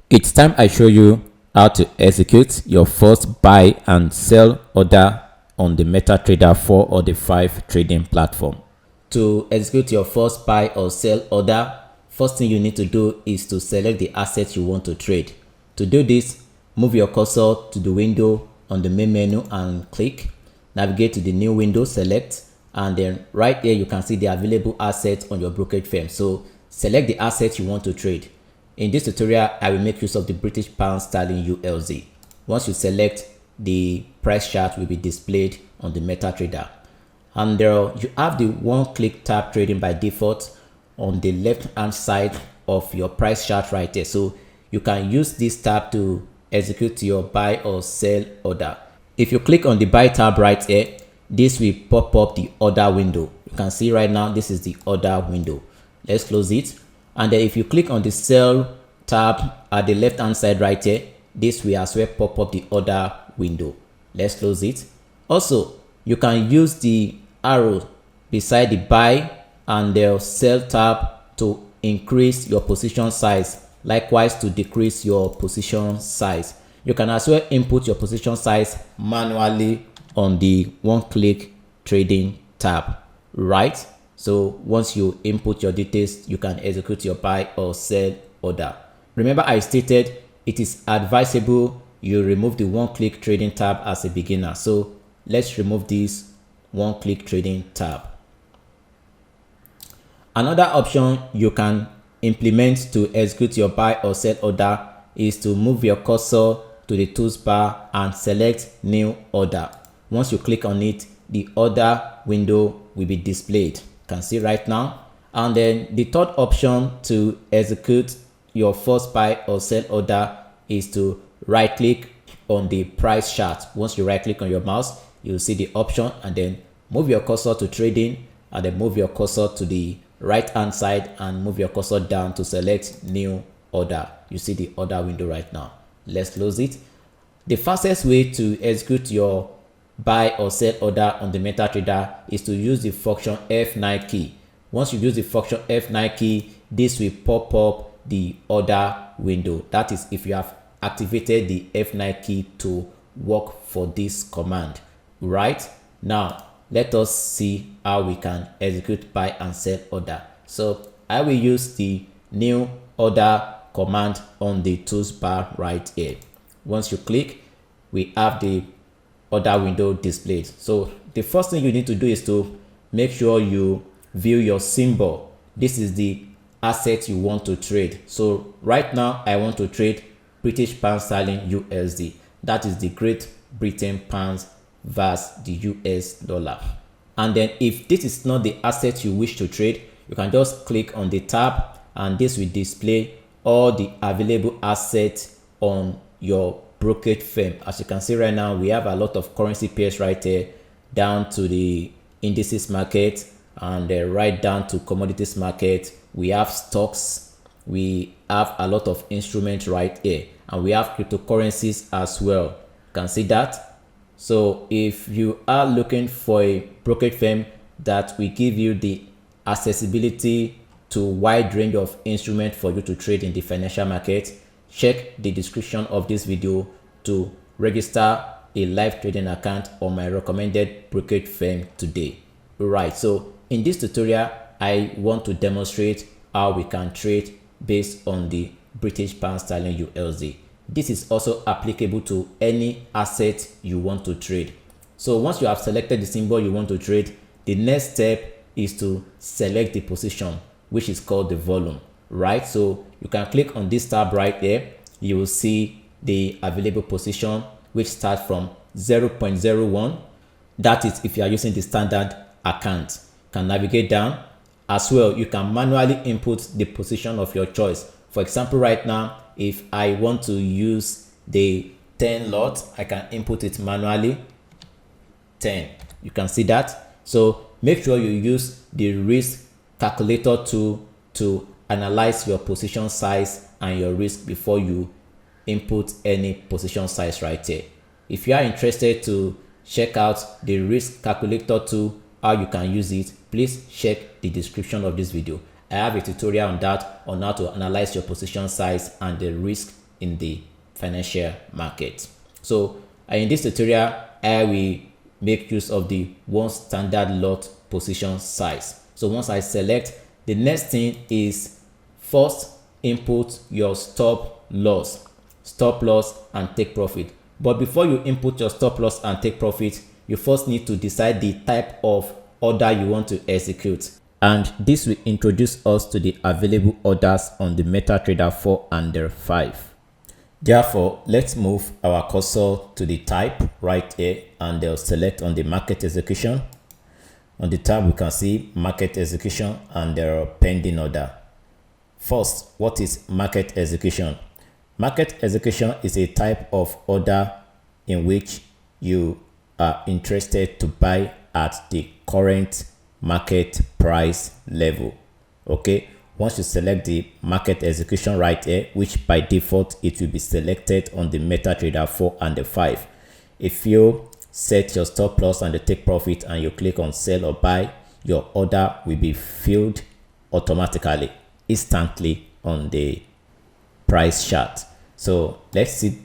It's time I show you how to execute your first buy and sell order on the MetaTrader 4 or the 5 trading platform. To execute your first buy or sell order, first thing you need to do is to select the asset you want to trade. To do this, move your cursor to the window on the main menu and click. Navigate to the new window, select, and then right here you can see the available assets on your brokerage firm. So select the asset you want to trade. In this tutorial, I will make use of the British Pound Sterling USD. Once you select, the price chart will be displayed on the MetaTrader. And you have the one-click tab trading by default on the left-hand side of your price chart right there. So you can use this tab to execute your buy or sell order. If you click on the buy tab right here, this will pop up the order window. You can see right now, this is the order window. Let's close it. And then if you click on the sell tab at the left hand side right here, this will as well pop up the order window. Let's close it. Also, you can use the arrow beside the buy and the sell tab to increase your position size, likewise to decrease your position size. You can as well input your position size manually on the one-click trading tab, right? So once you input your details, you can execute your buy or sell order. Remember, I stated it is advisable you remove the one-click trading tab as a beginner. So let's remove this one-click trading tab. Another option you can implement to execute your buy or sell order is to move your cursor to the tools bar and select new order. Once you click on it, the order window will be displayed. Can see right now. And then the third option to execute your first buy or sell order is to right click on the price chart. Once you right click on your mouse, you'll see the option and then move your cursor to trading and then move your cursor to the right hand side and move your cursor down to select new order. You see the order window right now. Let's close it. The fastest way to execute your buy or sell order on the MetaTrader is to use the function F9 key. Once you use the function F9 key, this will pop up the order window. That is if you have activated the F9 key to work for this command. Right now, let us see how we can execute buy and sell order. So I will use the new order command on the tools bar right here. Once you click, we have the order window displayed. So the first thing you need to do is to make sure you view your symbol. This is the asset you want to trade. So right now I want to trade British Pound Sterling USD. That is the Great Britain pounds versus the US dollar. And then if this is not the asset you wish to trade, you can just click on the tab and this will display all the available assets on your brokerage firm. As you can see right now, we have a lot of currency pairs right here, down to the indices market and right down to commodities market. We have stocks, we have a lot of instruments right here, and we have cryptocurrencies as well. You can see that. So if you are looking for a brokerage firm that will give you the accessibility to a wide range of instruments for you to trade in the financial market, check the description of this video to register a live trading account on my recommended brokerage firm today. Right, so in this tutorial, I want to demonstrate how we can trade based on the British Pound Sterling USD. This is also applicable to any asset you want to trade. So once you have selected the symbol you want to trade, the next step is to select the position, which is called the volume. Right, so you can click on this tab right there. You will see the available position, which starts from 0.01. That is if you are using the standard account. You can navigate down. As well, you can manually input the position of your choice. For example, right now, if I want to use the 10 lot, I can input it manually, 10. You can see that. So make sure you use the risk calculator tool to analyze your position size and your risk before you input any position size right here. If you are interested to check out the risk calculator tool, how you can use it, please check the description of this video. I have a tutorial on that, on how to analyze your position size and the risk in the financial market. So in this tutorial, I will make use of the one standard lot position size. So once I select, the next thing is first input your stop loss and take profit. But before you input your stop loss and take profit, you first need to decide the type of order you want to execute. And this will introduce us to the available orders on the MetaTrader 4 and 5. Therefore, let's move our cursor to the type right here and they'll select on the market execution. On the tab, we can see market execution and there are pending order. First, what is market execution? Market execution is a type of order in which you are interested to buy at the current market price level. Okay, once you select the market execution right here, which by default it will be selected on the MetaTrader 4 and 5. If you set your stop loss and the take profit and you click on sell or buy, your order will be filled automatically, instantly on the price chart. So let's see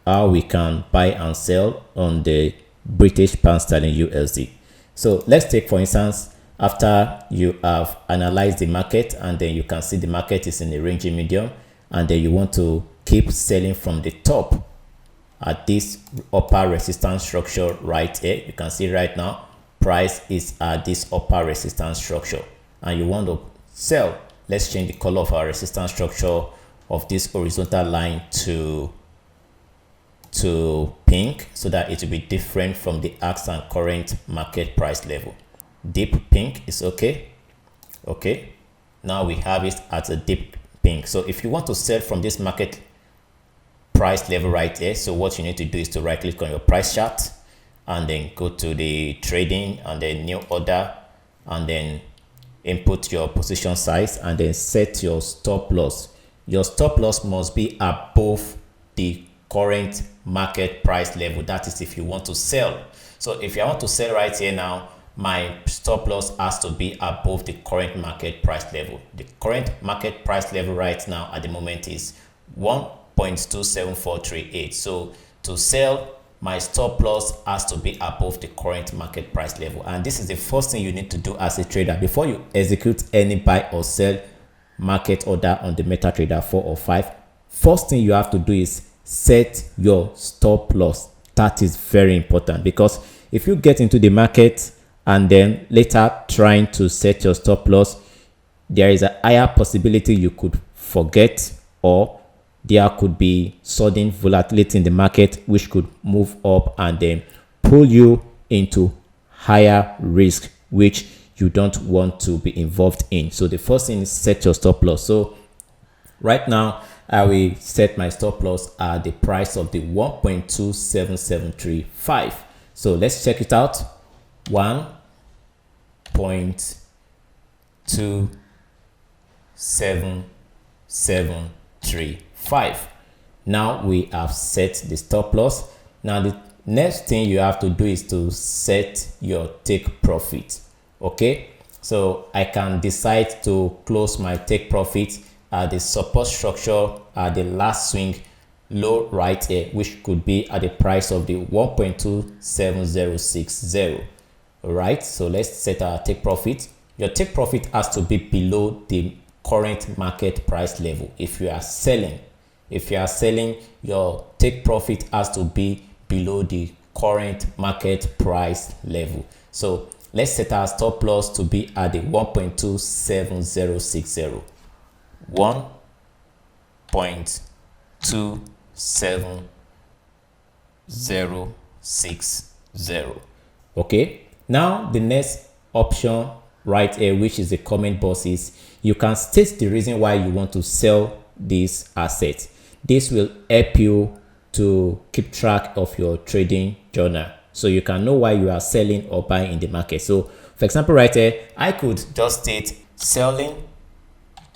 how we can buy and sell on the British pound sterling USD. So let's take, for instance, after you have analyzed the market and then you can see the market is in a ranging medium and then you want to keep selling from the top at this upper resistance structure right here. You can see right now price is at this upper resistance structure and you want to sell. Let's change the color of our resistance structure of this horizontal line to pink so that it will be different from the ask and current market price level. Deep pink is okay. Okay, now we have it at a deep pink. So if you want to sell from this market price level right here, so what you need to do is to right click on your price chart and then go to the trading and then new order and then input your position size and then set your stop loss. Your stop loss must be above the current market price level. That is if you want to sell. So if I want to sell right here now, my stop loss has to be above the current market price level. The current market price level right now at the moment is 1.27438. So to sell, my stop loss has to be above the current market price level. And this is the first thing you need to do as a trader before you execute any buy or sell market order on the MetaTrader 4 or 5. First thing you have to do is set your stop loss. That is very important because if you get into the market and then later trying to set your stop loss, there is a higher possibility you could forget or there could be sudden volatility in the market which could move up and then pull you into higher risk which you don't want to be involved in. So the first thing is set your stop loss. So right now I will set my stop loss at the price of the 1.27735. So let's check it out. 1.27735. Now we have set the stop loss. Now the next thing you have to do is to set your take profit. Okay, so I can decide to close my take profit at the support structure at the last swing low right here, which could be at the price of the 1.27060. all right, so let's set our take profit. Your take profit has to be below the current market price level. If you are selling, your take profit has to be below the current market price level. So let's set our stop loss to be at the 1.27060. 1.27060. Okay, now the next option right here, which is the comment box, is you can state the reason why you want to sell this asset. This will help you to keep track of your trading journal so you can know why you are selling or buying in the market. So for example right here, I could just state selling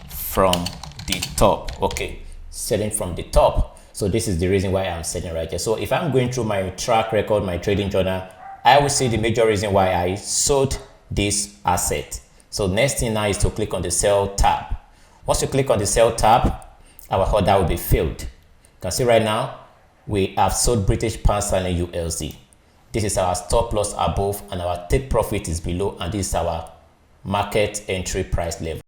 from the top. Okay, selling from the top. So this is the reason why I'm selling right here. So if I'm going through my track record, my trading journal, I will see the major reason why I sold this asset. So next thing now is to click on the sell tab. Once you click on the sell tab, our order will be filled. can see right now we have sold British pound sterling USD. This is our stop loss above and our take profit is below, and this is our market entry price level.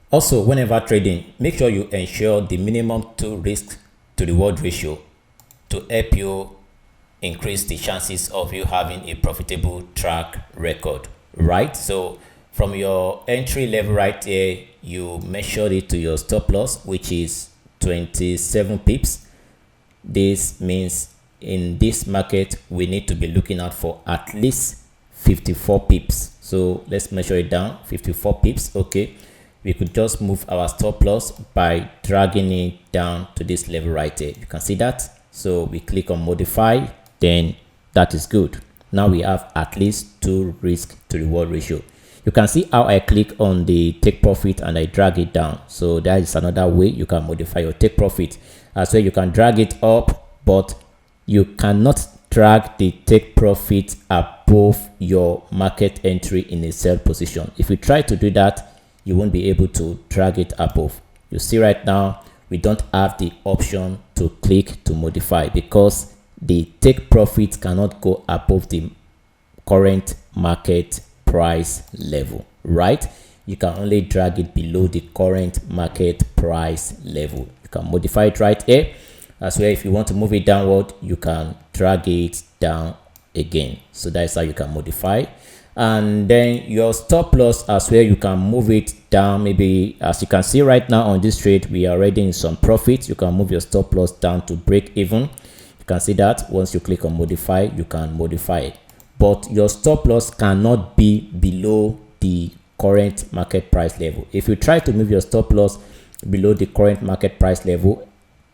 Also, whenever trading, make sure you ensure the minimum 2 risk to reward ratio to help you increase the chances of you having a profitable track record, right? So from your entry level right here, you measure it to your stop loss, which is 27 pips. This means in this market we need to be looking out for at least 54 pips. So let's measure it down, 54 pips. Okay, we could just move our stop loss by dragging it down to this level right here. You can see that. So we click on modify, then that is good. Now we have at least 2 risk to reward ratio. You can see how I click on the take profit and I drag it down. So that is another way you can modify your take profit. As well, you can drag it up, but you cannot drag the take profit above your market entry in a sell position. If you try to do that, you won't be able to drag it above. You see right now, we don't have the option to click to modify because the take profit cannot go above the current market price level, right? You can only drag it below the current market price level. You can modify it right here. As well, if you want to move it downward, you can drag it down again. So that's how you can modify. And then your stop loss as well, you can move it down. Maybe as you can see right now on this trade, we are already in some profit. You can move your stop loss down to break even. You can see that once you click on modify, you can modify it. But your stop loss cannot be below the current market price level. If you try to move your stop loss below the current market price level,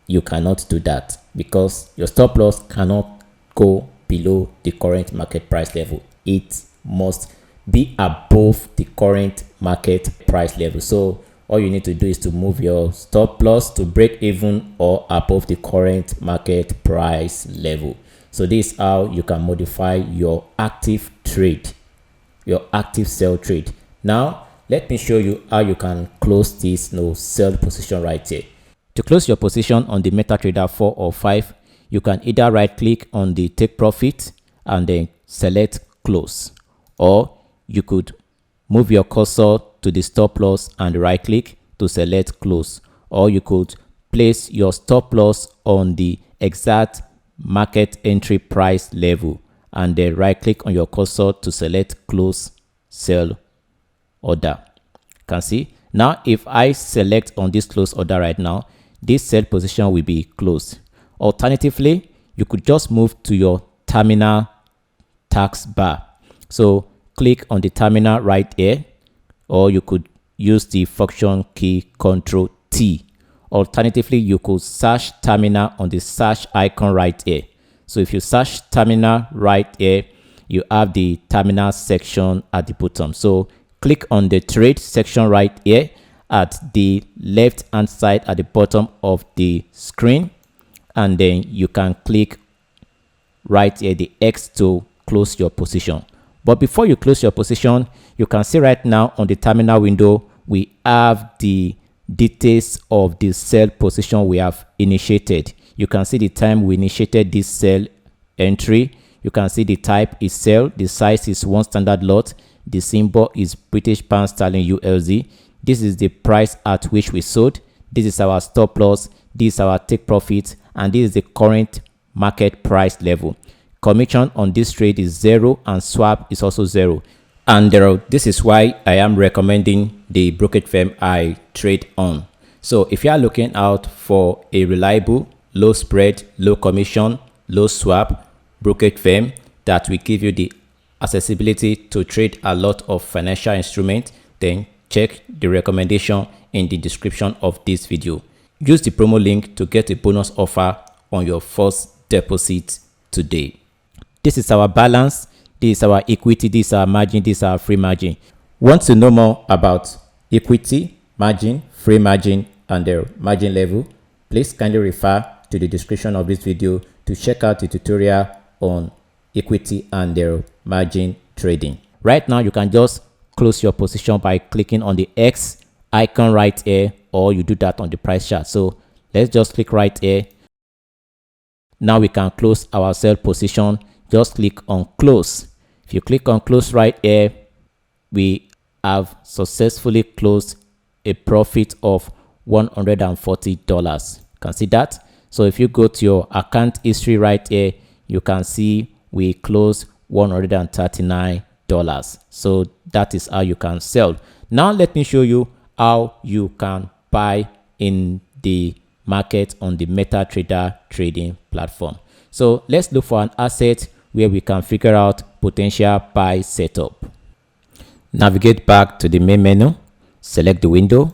you cannot do that because your stop loss cannot go below the current market price level. It must be above the current market price level. So all you need to do is to move your stop loss to break even or above the current market price level. So this is how you can modify your active trade, your active sell trade. Now let me show you how you can close this sell position right here. To close your position on the MetaTrader 4 or 5, you can either right click on the take profit and then select close, or you could move your cursor to the stop loss and right click to select close, or you could place your stop loss on the exact market entry price level and then right click on your cursor to select close sell order. You can see now if I select on this close order right now, this sell position will be closed. Alternatively, you could just move to your terminal tax bar. So click on the terminal right here, or you could use the function key Control T. Alternatively, you could search terminal on the search icon right here. So if you search terminal right here, you have the terminal section at the bottom. So click on the trade section right here at the left hand side at the bottom of the screen, and then you can click right here the X to close your position. But before you close your position, you can see right now on the terminal window we have the details of the sell position we have initiated. You can see the time we initiated this sell entry. You can see the type is sell, the size is 1 standard lot, the symbol is British pound sterling USD. This is the price at which we sold. This is our stop loss, this is our take profit, and this is the current market price level. Commission on this trade is 0 and swap is also 0. And this is why I am recommending the brokerage firm I trade on. So if you are looking out for a reliable, low spread, low commission, low swap brokerage firm that will give you the accessibility to trade a lot of financial instruments, then check the recommendation in the description of this video. Use the promo link to get a bonus offer on your first deposit today. This is our balance, this is our equity, this is our margin, this is our free margin. Want to know more about equity, margin, free margin, and their margin level? Please kindly refer to the description of this video to check out the tutorial on equity and their margin trading. Right now, you can just close your position by clicking on the X icon right here, or you do that on the price chart. So let's just click right here now we can close our sell position. Just click on close. If you click on close right here, we have successfully closed a profit of $140. You can see that. So if you go to your account history right here, you can see we closed $139. So that is how you can sell. Now let me show you how you can buy in the market on the MetaTrader trading platform. So let's look for an asset where we can figure out potential buy setup. Navigate back to the main menu, select the window,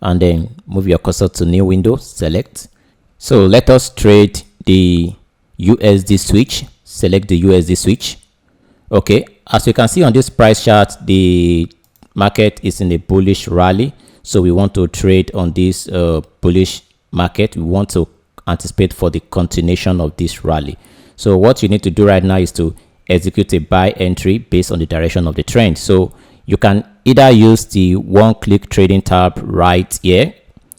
and then move your cursor to new window, select. So let us trade the USD switch. Select the USD switch. Okay, as you can see on this price chart, the market is in a bullish rally. So we want to trade on this bullish market. We want to anticipate for the continuation of this rally. So what you need to do right now is to execute a buy entry based on the direction of the trend. So you can either use the one-click trading tab right here,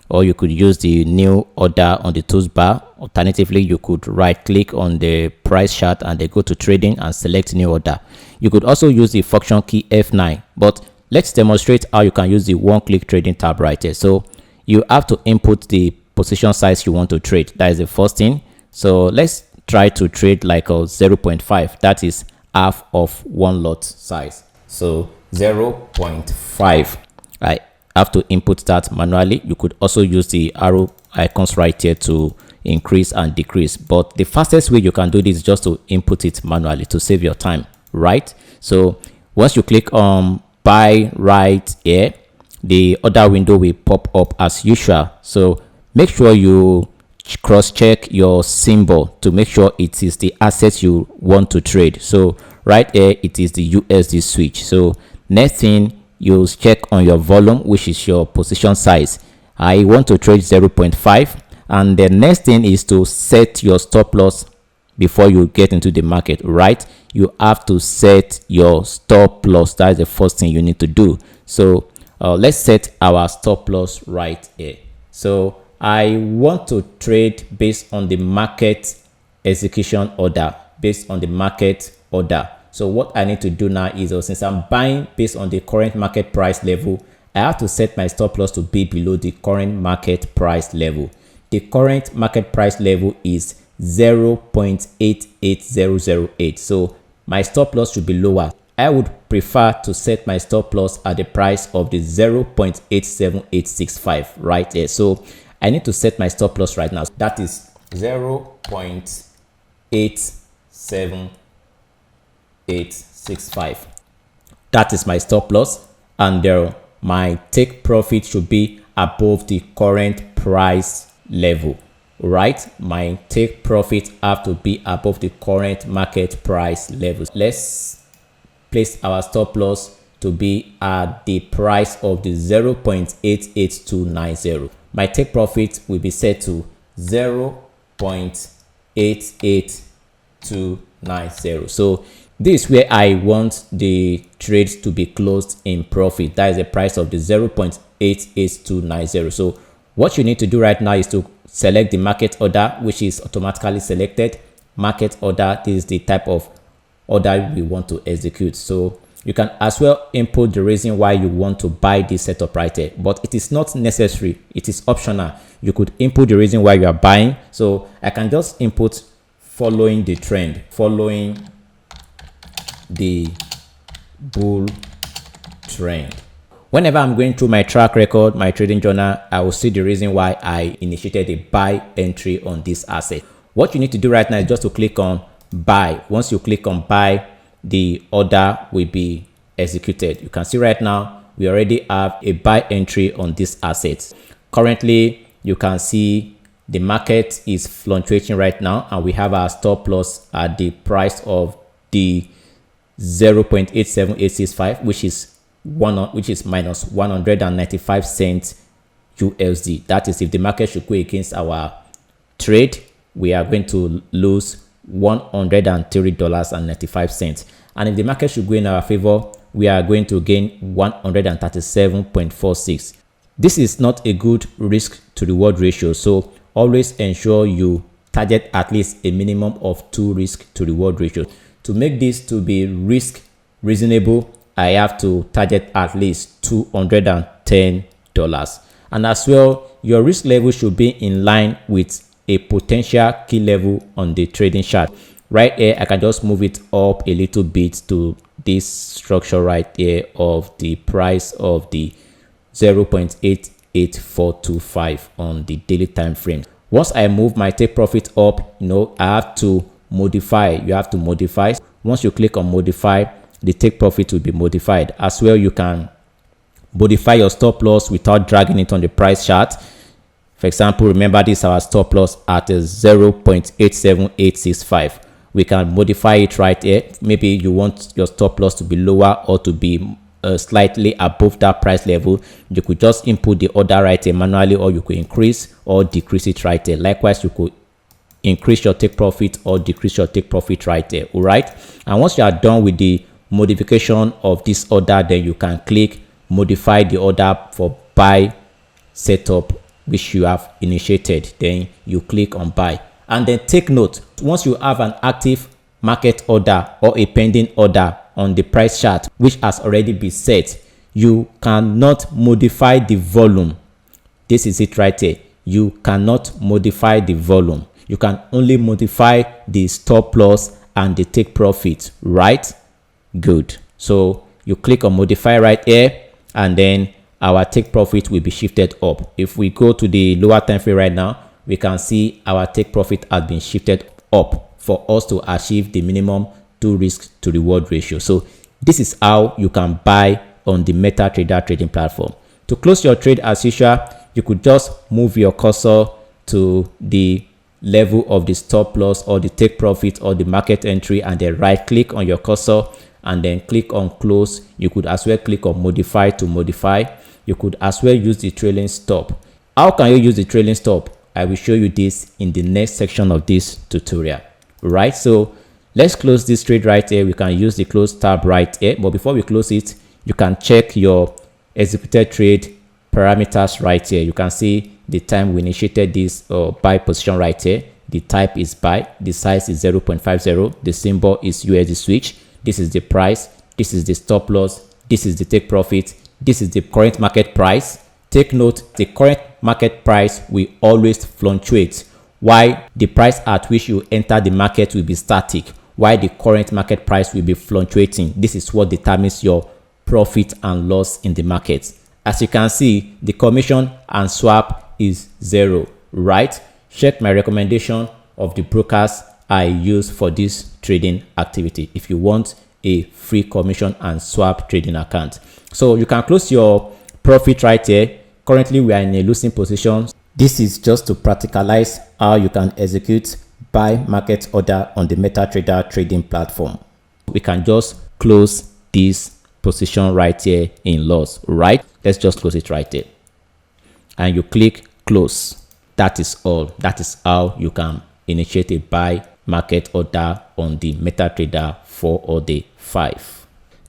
or you could use the new order on the tools bar. Alternatively, you could right-click on the price chart and then go to trading and select new order. You could also use the function key F9, but let's demonstrate how you can use the one-click trading tab right here. So you have to input the position size you want to trade. That is the first thing. So let's try to trade like a 0.5. That is half of one lot size. So 0.5. I have to input that manually. You could also use the arrow icons right here to increase and decrease, but the fastest way you can do this is just to input it manually to save your time, right? So once you click on buy right here, the other window will pop up as usual. So make sure you cross check your symbol to make sure it is the asset you want to trade. So right here it is the USD switch. So next thing, you check on your volume, which is your position size. I want to trade 0.5, and the next thing is to set your stop loss before you get into the market, right? You have to set your stop loss. That is the first thing you need to do. So let's set our stop loss right here. So I want to trade based on the market execution order, based on the market order. So what I need to do now is, since I'm buying based on the current market price level, I have to set my stop loss to be below the current market price level. The current market price level is 0.88008. So my stop loss should be lower. I would prefer to set my stop loss at the price of the 0.87865 right there. So I need to set my stop loss right now. That is 0.87865. That is my stop loss, and there my take profit should be above the current price level, right? My take profit have to be above the current market price level. Let's place our stop loss to be at the price of the 0.88290. My take profit will be set to 0.88290. So this is where I want the trades to be closed in profit. That is the price of the 0.88290. So what you need to do right now is to select the market order, which is automatically selected. Market order, this is the type of order we want to execute. So you can as well input the reason why you want to buy this setup right here, but it is not necessary. It is optional. You could input the reason why you are buying. So I can just input following the trend, following the bull trend. Whenever I'm going through my track record, my trading journal, I will see the reason why I initiated a buy entry on this asset. What you need to do right now is just to click on buy. Once you click on buy, the order will be executed. You can see right now we already have a buy entry on this asset. Currently, you can see the market is fluctuating right now, and we have our stop loss at the price of the 0.87865, which is minus 195 cents USD. That is, if the market should go against our trade, we are going to lose $103.95. And if the market should go in our favor, we are going to gain 137.46. This is not a good risk to reward ratio, so always ensure you target at least a minimum of 2 risk to reward ratio. To make this to be risk reasonable, I have to target at least $210. And as well, your risk level should be in line with a potential key level on the trading chart. Right here, I can just move it up a little bit to this structure right here of the price of the 0.88425 on the daily time frame. Once I move my take profit up, I have to modify. You have to modify. Once you click on modify, the take profit will be modified. As well, you can modify your stop loss without dragging it on the price chart. For example, remember this is our stop loss at 0.87865. We can modify it right here. Maybe you want your stop loss to be lower or to be slightly above that price level. You could just input the order right here manually, or you could increase or decrease it right here. Likewise, you could increase your take profit or decrease your take profit right there. All right. And once you are done with the modification of this order, then you can click modify the order for buy setup, which you have initiated. Then you click on buy. And then take note, once you have an active market order or a pending order on the price chart, which has already been set, you cannot modify the volume. This is it right here. You cannot modify the volume. You can only modify the stop loss and the take profit, right? Good. So you click on modify right here, and then our take profit will be shifted up. If we go to the lower time frame right now, we can see our take profit has been shifted up for us to achieve the minimum 2 risk to reward ratio. So this is how you can buy on the MetaTrader trading platform. To close your trade as usual, you could just move your cursor to the level of the stop loss or the take profit or the market entry, and then right click on your cursor and then click on close. You could as well click on modify to modify. You could as well use the trailing stop. How can you use the trailing stop? I will show you this in the next section of this tutorial. Right, so let's close this trade right here. We can use the close tab right here, but before we close it, you can check your executed trade parameters right here. You can see the time we initiated this buy position right here. The type is buy, the size is 0.50, the symbol is USD switch. This is the price, this is the stop loss, this is the take profit, this is the current market price. Take note, the current market price will always fluctuate, while the price at which you enter the market will be static, while the current market price will be fluctuating. This is what determines your profit and loss in the market. As you can see, the commission and swap is 0, right? Check my recommendation of the brokers I use for this trading activity if you want a free commission and swap trading account. So you can close your profit right here. Currently, we are in a losing position. This is just to practicalize how you can execute buy market order on the MetaTrader trading platform. We can just close this position right here in loss, right? Let's just close it right there. And you click close. That is all. That is how you can initiate a buy market order on the MetaTrader 4 or the 5.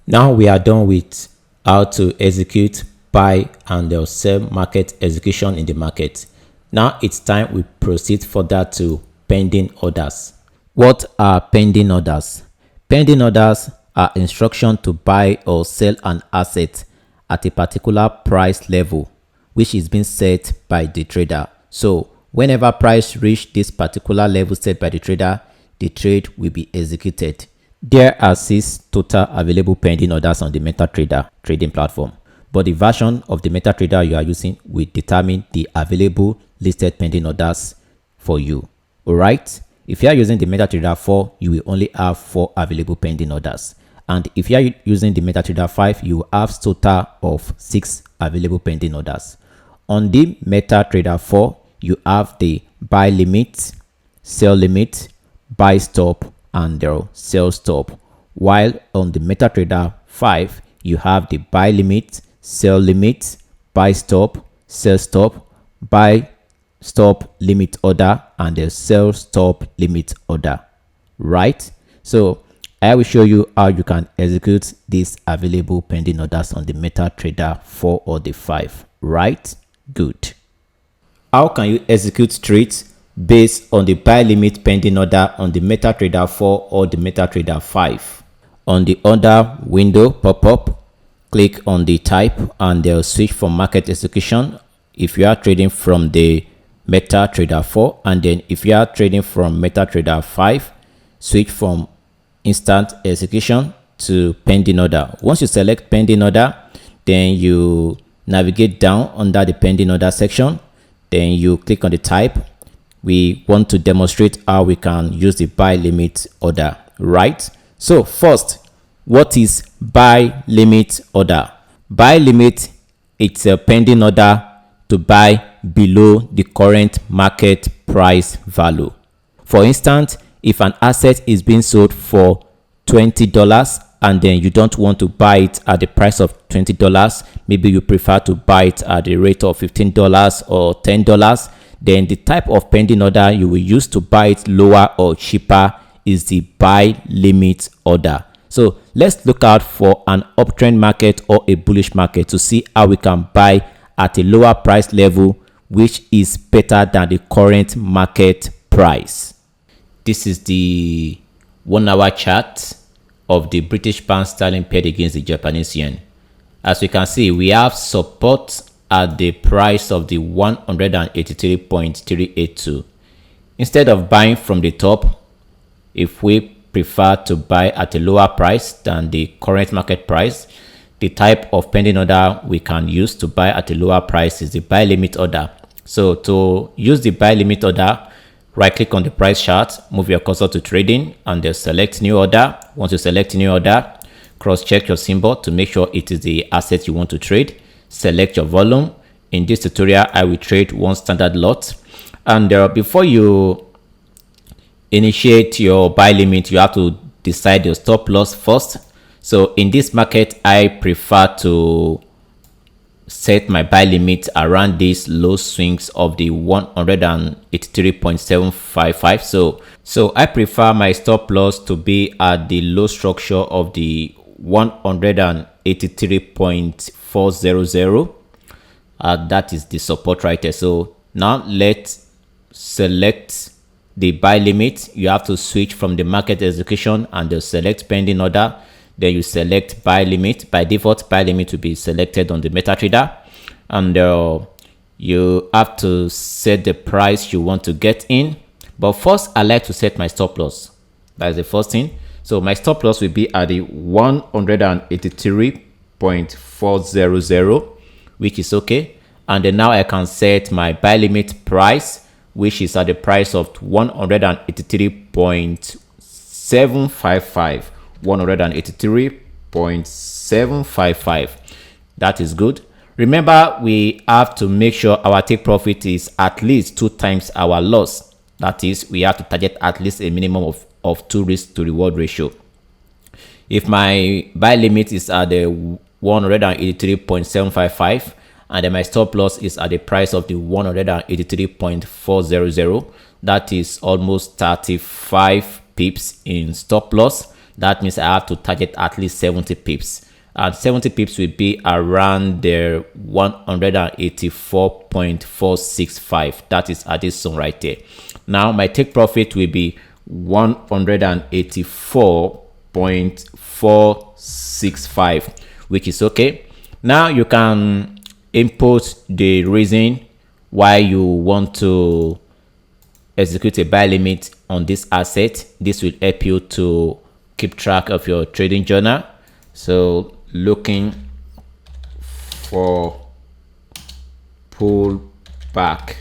Now we are done with how to execute buy and sell market execution in the market. Now it's time we proceed further to pending orders. What are pending orders? Pending orders are instruction to buy or sell an asset at a particular price level, which is being set by the trader. So whenever price reach this particular level set by the trader, the trade will be executed. There are 6 total available pending orders on the MetaTrader trading platform, but the version of the MetaTrader you are using will determine the available listed pending orders for you. All right. If you are using the MetaTrader 4, you will only have 4 available pending orders. And if you are using the MetaTrader 5, you have a total of 6 available pending orders. On the MetaTrader 4, you have the buy limit, sell limit, buy stop, and the sell stop. While on the MetaTrader 5, you have the buy limit, sell limit, buy stop, sell stop, buy stop limit order, and the sell stop limit order, right? So I will show you how you can execute these available pending orders on the MetaTrader 4 or the 5, right? Good. How can you execute trades based on the buy limit pending order on the MetaTrader 4 or the MetaTrader 5. On the order window pop-up, click on the type and they'll switch from market execution if you are trading from the MetaTrader 4, and then if you are trading from MetaTrader 5, switch from instant execution to pending order. Once you select pending order, then you navigate down under the pending order section, then you click on the type. We want to demonstrate how we can use the buy limit order, right? So first, what is buy limit order? Buy limit, it's a pending order to buy below the current market price value. For instance, if an asset is being sold for $20 and then you don't want to buy it at the price of $20, maybe you prefer to buy it at the rate of $15 or $10, then the type of pending order you will use to buy it lower or cheaper is the buy limit order. So let's look out for an uptrend market or a bullish market to see how we can buy at a lower price level which is better than the current market price. This is the 1 hour chart of the British pound sterling paired against the Japanese yen. As we can see, we have support at the price of the 183.382. Instead of buying from the top, if we prefer to buy at a lower price than the current market price, the type of pending order we can use to buy at a lower price is the buy limit order. So to use the buy limit order, right click on the price chart, move your cursor to trading, and then select new order. Once you select new order, cross check your symbol to make sure it is the asset you want to trade. Select your volume. In this tutorial, I will trade one standard lot. And before you initiate your buy limit, you have to decide your stop loss first. So in this market, I prefer to set my buy limit around these low swings of the 183.755. So I prefer my stop loss to be at the low structure of the 183.400. That is the support right there. So now let's select the buy limit. You have to switch from the market execution and then select pending order. Then you select buy limit. By default, buy limit will be selected on the MetaTrader, and you have to set the price you want to get in. But first, I like to set my stop loss. That's the first thing. So my stop loss will be at the 183.400, which is okay. And then now I can set my buy limit price, which is at the price of 183.755. 183.755. That is good. Remember, we have to make sure our take profit is at least 2 times our loss. That is, we have to target at least a minimum of 2 risk to reward ratio. If my buy limit is at the 183.755 and then my stop loss is at the price of the 183.400, that is almost 35 pips in stop loss. That means I have to target at least 70 pips. And 70 pips will be around the 184.465. That is at this zone right there. Now my take profit will be 184.465, which is okay. Now you can input the reason why you want to execute a buy limit on this asset. This will help you to keep track of your trading journal. So looking for pullback.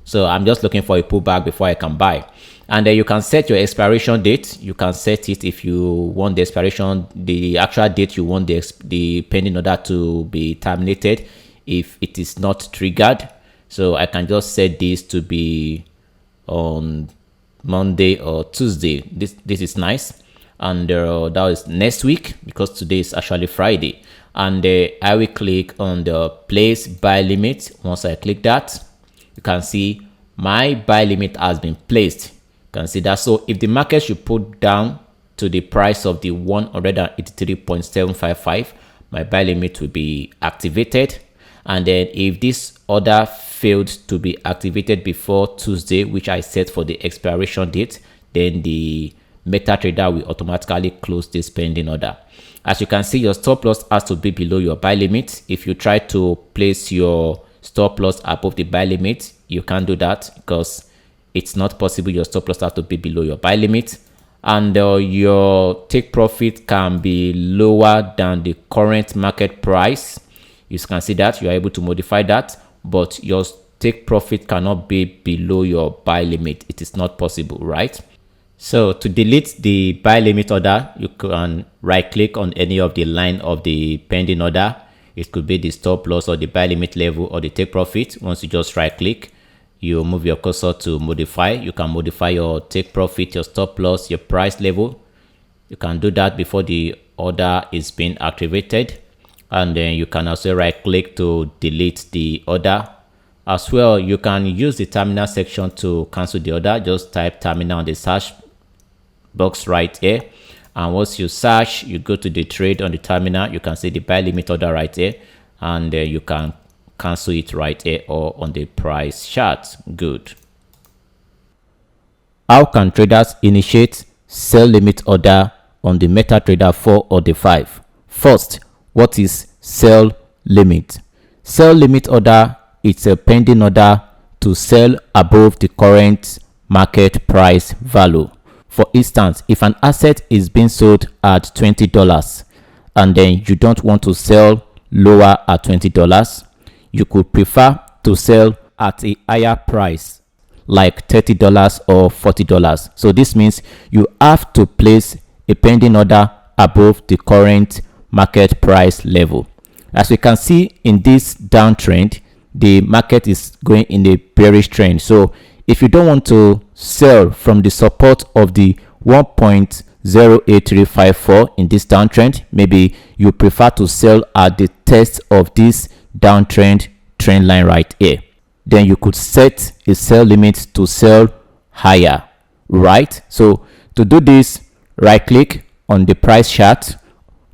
So I'm just looking for a pullback before I can buy. And then you can set your expiration date. You can set it if you want the expiration, the actual date you want the pending order to be terminated if it is not triggered. So I can just set this to be on Monday or Tuesday. This is nice. And that is next week because today is actually Friday. And I will click on the place buy limit. Once I click that, you can see my buy limit has been placed. You can see that. So if the market should put down to the price of the 183.755, my buy limit will be activated. And then if this order failed to be activated before Tuesday, which I set for the expiration date, then the MetaTrader will automatically close this pending order. As you can see, your stop loss has to be below your buy limit. If you try to place your stop loss above the buy limit, you can't do that because it's not possible. Your stop loss has to be below your buy limit, and your take profit can be lower than the current market price. You can see that you are able to modify that, but your take profit cannot be below your buy limit. It is not possible, right? So to delete the buy limit order, you can right click on any of the line of the pending order. It could be the stop loss or the buy limit level or the take profit. Once you just right click, you move your cursor to modify. You can modify your take profit, your stop loss, your price level. You can do that before the order is being activated. And then you can also right click to delete the order. As well, you can use the terminal section to cancel the order. Just type terminal on the search box right here, and once you search, you go to the trade on the terminal. You can see the buy limit order right here, and you can cancel it right here or on the price chart. Good. How can traders initiate sell limit order on the MetaTrader 4 or the 5? First, what is sell limit? Sell limit order is a pending order to sell above the current market price value. For instance, if an asset is being sold at $20 and then you don't want to sell lower at $20, you could prefer to sell at a higher price like $30 or $40. So this means you have to place a pending order above the current market price level. As we can see in this downtrend, the market is going in a bearish trend. So if you don't want to sell from the support of the 1.08354 in this downtrend, maybe you prefer to sell at the test of this downtrend trend line right here, then you could set a sell limit to sell higher, right? So to do this, right click on the price chart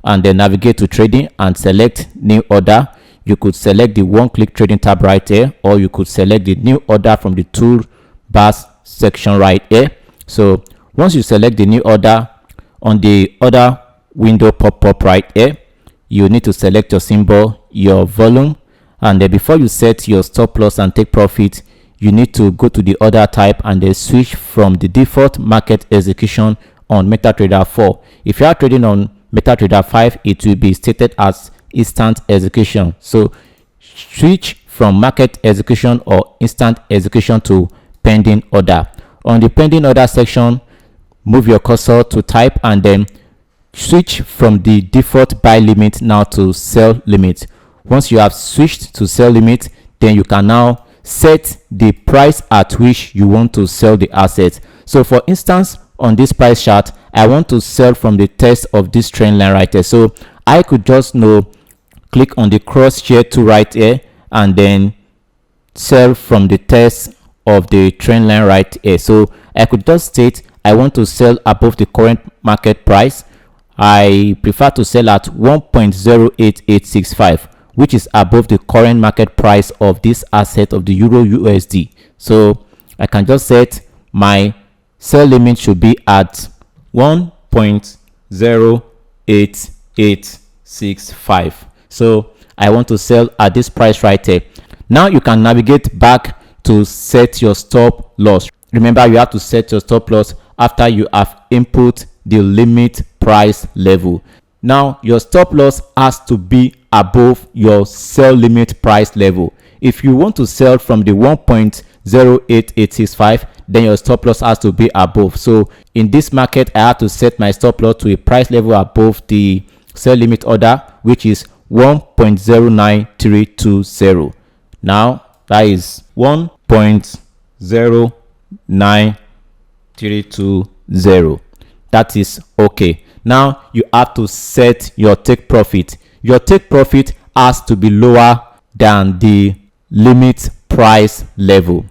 and then navigate to trading and select new order. You could select the one-click trading tab right here, or you could select the new order from the toolbars section right here. So once you select the new order, on the order window pop-up right here, you need to select your symbol, your volume, and then before you set your stop loss and take profit, you need to go to the order type and then switch from the default market execution on MetaTrader 4. If you are trading on MetaTrader 5, it will be stated as instant execution. So switch from market execution or instant execution to pending order. On the pending order section, move your cursor to type and then switch from the default buy limit now to sell limit. Once you have switched to sell limit, then you can now set the price at which you want to sell the asset. So for instance, on this price chart, I want to sell from the test of this trend line right here. So I could just click on the cross chair to right here and then sell from the test of the trend line right here. So I could just state I want to sell above the current market price. I prefer to sell at 1.08865, which is above the current market price of this asset of the Euro USD. So I can just set my sell limit should be at 1.08865. So I want to sell at this price right here. Now you can navigate back to set your stop loss. Remember, you have to set your stop loss after you have input the limit price level. Now your stop loss has to be above your sell limit price level. If you want to sell from the 1.08865, then your stop loss has to be above. So in this market, I have to set my stop loss to a price level above the sell limit order, which is 1.09320. Now that is 1.09320. That is okay. Now you have to set your take profit. Your take profit has to be lower than the limit price level.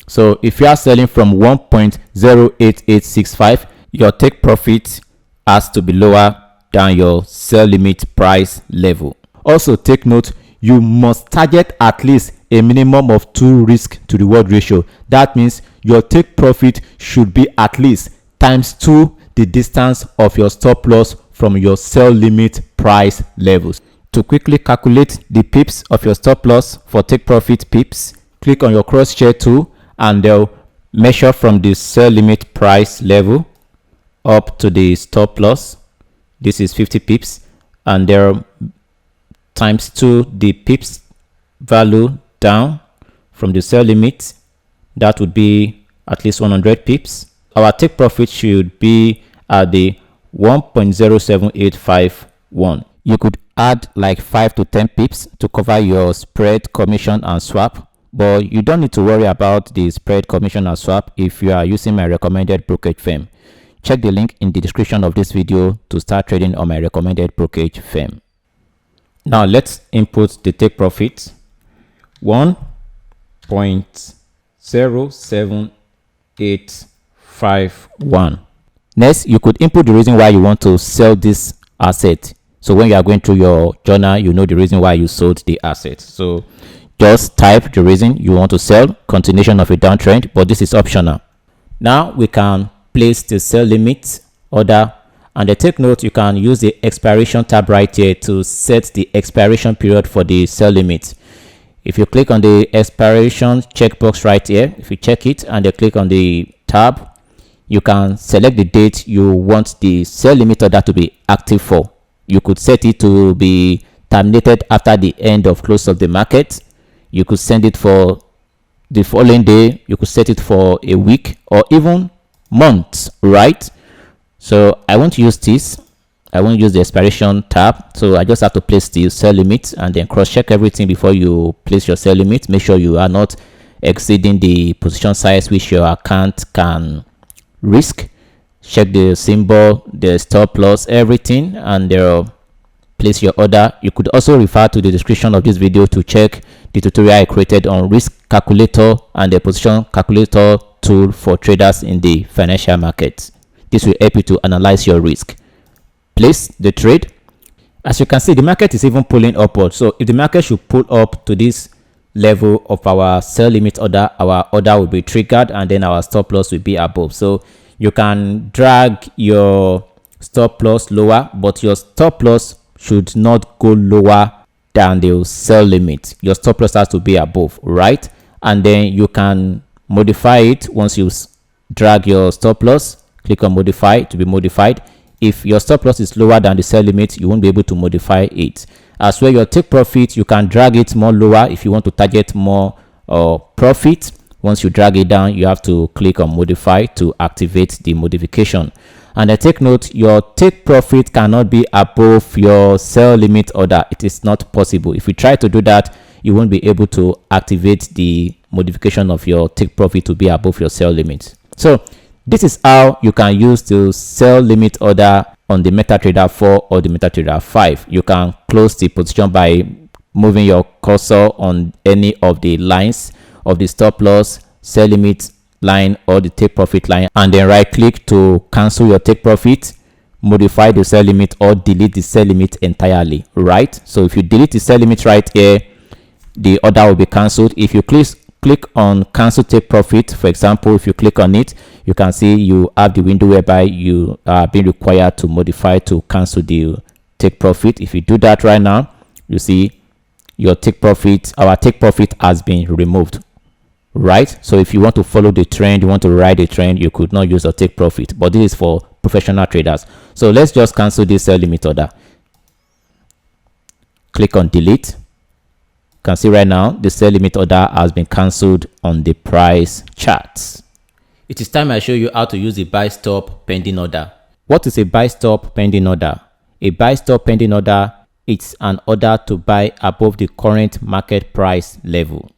So if you are selling from 1.08865, your take profit has to be lower than your sell limit price level. Also take note, you must target at least a minimum of 2 risk to reward ratio. That means your take profit should be at least times 2 the distance of your stop loss from your sell limit price levels. To quickly calculate the pips of your stop loss for take profit pips, click on your cross check tool and they'll measure from the sell limit price level up to the stop loss. This is 50 pips, and there times 2 the pips value down from the sell limit. That would be at least 100 pips. Our take profit should be at the 1.07851. You could add like 5 to 10 pips to cover your spread, commission and swap, but you don't need to worry about the spread, commission and swap if you are using my recommended brokerage firm. Check the link in the description of this video to start trading on my recommended brokerage firm. Now let's input the take profit. 1.07851. Next, you could input the reason why you want to sell this asset. So when you are going through your journal, you know the reason why you sold the asset. So just type the reason you want to sell, continuation of a downtrend, but this is optional. Now we can place the sell limit order, and take note you can use the expiration tab right here to set the expiration period for the sell limit. If you click on the expiration checkbox right here, if you check it and you click on the tab, you can select the date you want the sell limit order to be active for. You could set it to be terminated after the end of close of the market. You could send it for the following day. You could set it for a week or even months, right? So I want to use this. I won't use the expiration tab. So I just have to place the sell limit and then cross check everything before you place your sell limit. Make sure you are not exceeding the position size which your account can risk. Check the symbol, the stop loss, everything, and place your order. You could also refer to the description of this video to check the tutorial I created on risk calculator and the position calculator tool for traders in the financial market. This will help you to analyze your risk. Place the trade. As you can see, the market is even pulling upward. So if the market should pull up to this level of our sell limit order, our order will be triggered and then our stop loss will be above. So you can drag your stop loss lower, but your stop loss should not go lower than the sell limit. Your stop loss has to be above, right? And then you can modify it. Once you drag your stop loss, click on modify to be modified. If your stop loss is lower than the sell limit, you won't be able to modify it. As well, your take profit, you can drag it more lower if you want to target more profit. Once you drag it down, you have to click on modify to activate the modification. And take note, your take profit cannot be above your sell limit order. It is not possible. If you try to do that, you won't be able to activate the modification of your take profit to be above your sell limit. So this is how you can use the sell limit order on the MetaTrader 4 or the MetaTrader 5. You can close the position by moving your cursor on any of the lines of the stop loss, sell limit line or the take profit line, and then right click to cancel your take profit, modify the sell limit or delete the sell limit entirely, right? So if you delete the sell limit right here, the order will be cancelled. If you click on cancel take profit, for example, if you click on it, you can see you have the window whereby you are being required to modify to cancel the take profit. If you do that right now, you see your take profit, our take profit has been removed, right? So if you want to follow the trend, you want to ride the trend, you could not use a take profit, but this is for professional traders. So let's just cancel this sell limit order. Click on delete. You can see right now the sell limit order has been cancelled on the price charts. It is time I show you how to use the buy stop pending order. What is a buy stop pending order? A buy stop pending order, it's an order to buy above the current market price level.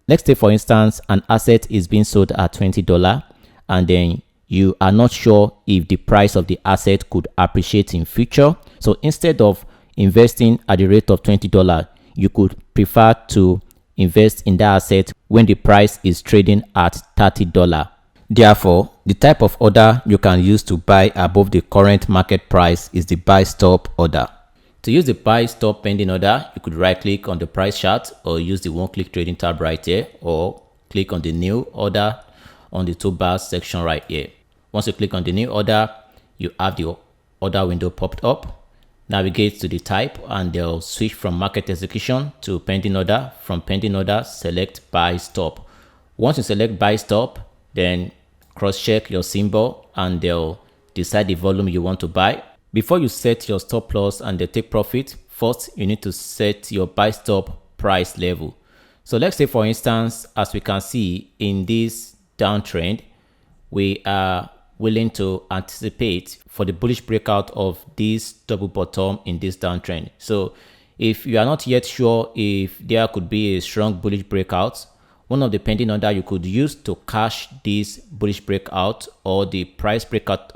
Let's say, for instance, an asset is being sold at $20 and then you are not sure if the price of the asset could appreciate in future. So instead of investing at the rate of $20, you could prefer to invest in that asset when the price is trading at $30. Therefore, the type of order you can use to buy above the current market price is the buy stop order. To use the buy stop pending order, you could right click on the price chart or use the one click trading tab right here, or click on the new order on the toolbar section right here. Once you click on the new order, you have the order window popped up. Navigate to the type and they'll switch from market execution to pending order. From pending order, select buy stop. Once you select buy stop, then cross check your symbol and they'll decide the volume you want to buy. Before you set your stop loss and the take profit, first you need to set your buy stop price level. So let's say, for instance, as we can see in this downtrend, we are willing to anticipate for the bullish breakout of this double bottom in this downtrend. So if you are not yet sure if there could be a strong bullish breakout, one of the pending order you could use to cash this bullish breakout or the price breakout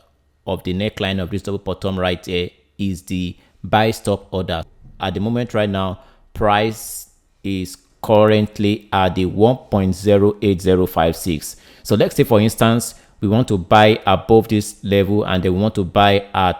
of the neckline of this double bottom right here is the buy stop order. At the moment right now, price is currently at the 1.08056. So let's say, for instance, we want to buy above this level and they want to buy at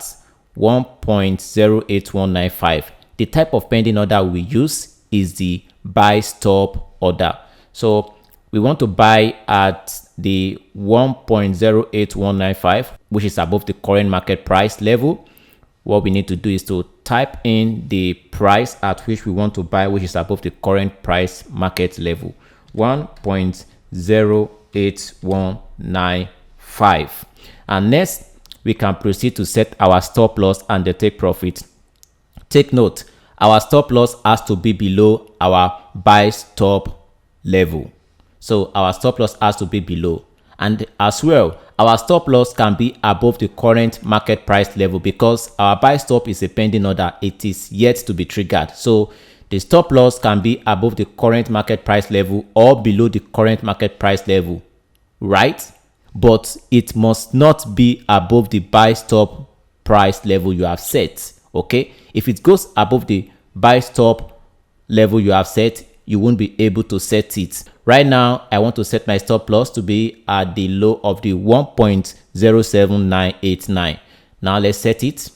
1.08195. The type of pending order we use is the buy stop order. So we want to buy at the 1.08195, which is above the current market price level. What we need to do is to type in the price at which we want to buy, which is above the current price market level, 1.08195. And next, we can proceed to set our stop loss and the take profit. Take note, our stop loss has to be below our buy stop level. So our stop loss has to be below, and as well our stop loss can be above the current market price level because our buy stop is a pending order. It is yet to be triggered. So the stop loss can be above the current market price level or below the current market price level, right? But it must not be above the buy stop price level you have set. Okay, if it goes above the buy stop level you have set, you won't be able to set it. Right now, I want to set my stop loss to be at the low of the 1.07989. Now let's set it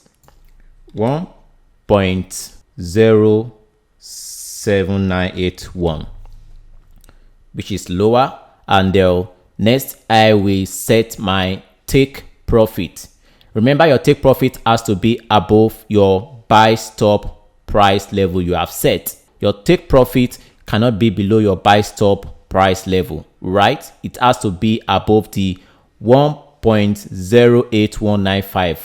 1.07981, which is lower. And next, I will set my take profit. Remember, your take profit has to be above your buy stop price level you have set. Your take profit cannot be below your buy stop price level, right? It has to be above the 1.08195,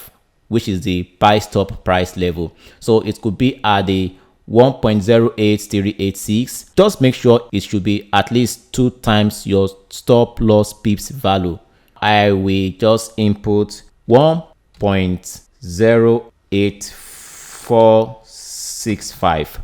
which is the buy stop price level. So it could be at the 1.08386. Just make sure it should be at least 2 times your stop loss pips value. I will just input 1.08465.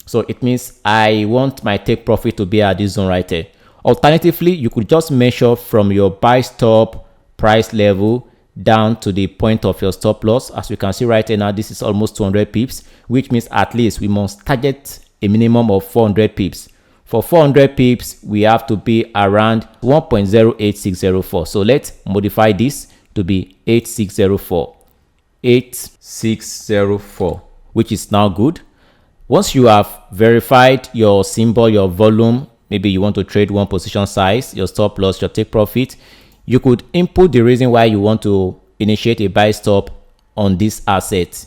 So it means I want my take profit to be at this zone right here. Alternatively, you could just measure from your buy stop price level down to the point of your stop loss. As you can see right here now, this is almost 200 pips, which means at least we must target a minimum of 400 pips. For 400 pips, we have to be around 1.08604. So let's modify this to be 8604. 8604, which is now good. Once you have verified your symbol, your volume, maybe you want to trade one position size, your stop loss, your take profit, you could input the reason why you want to initiate a buy stop on this asset,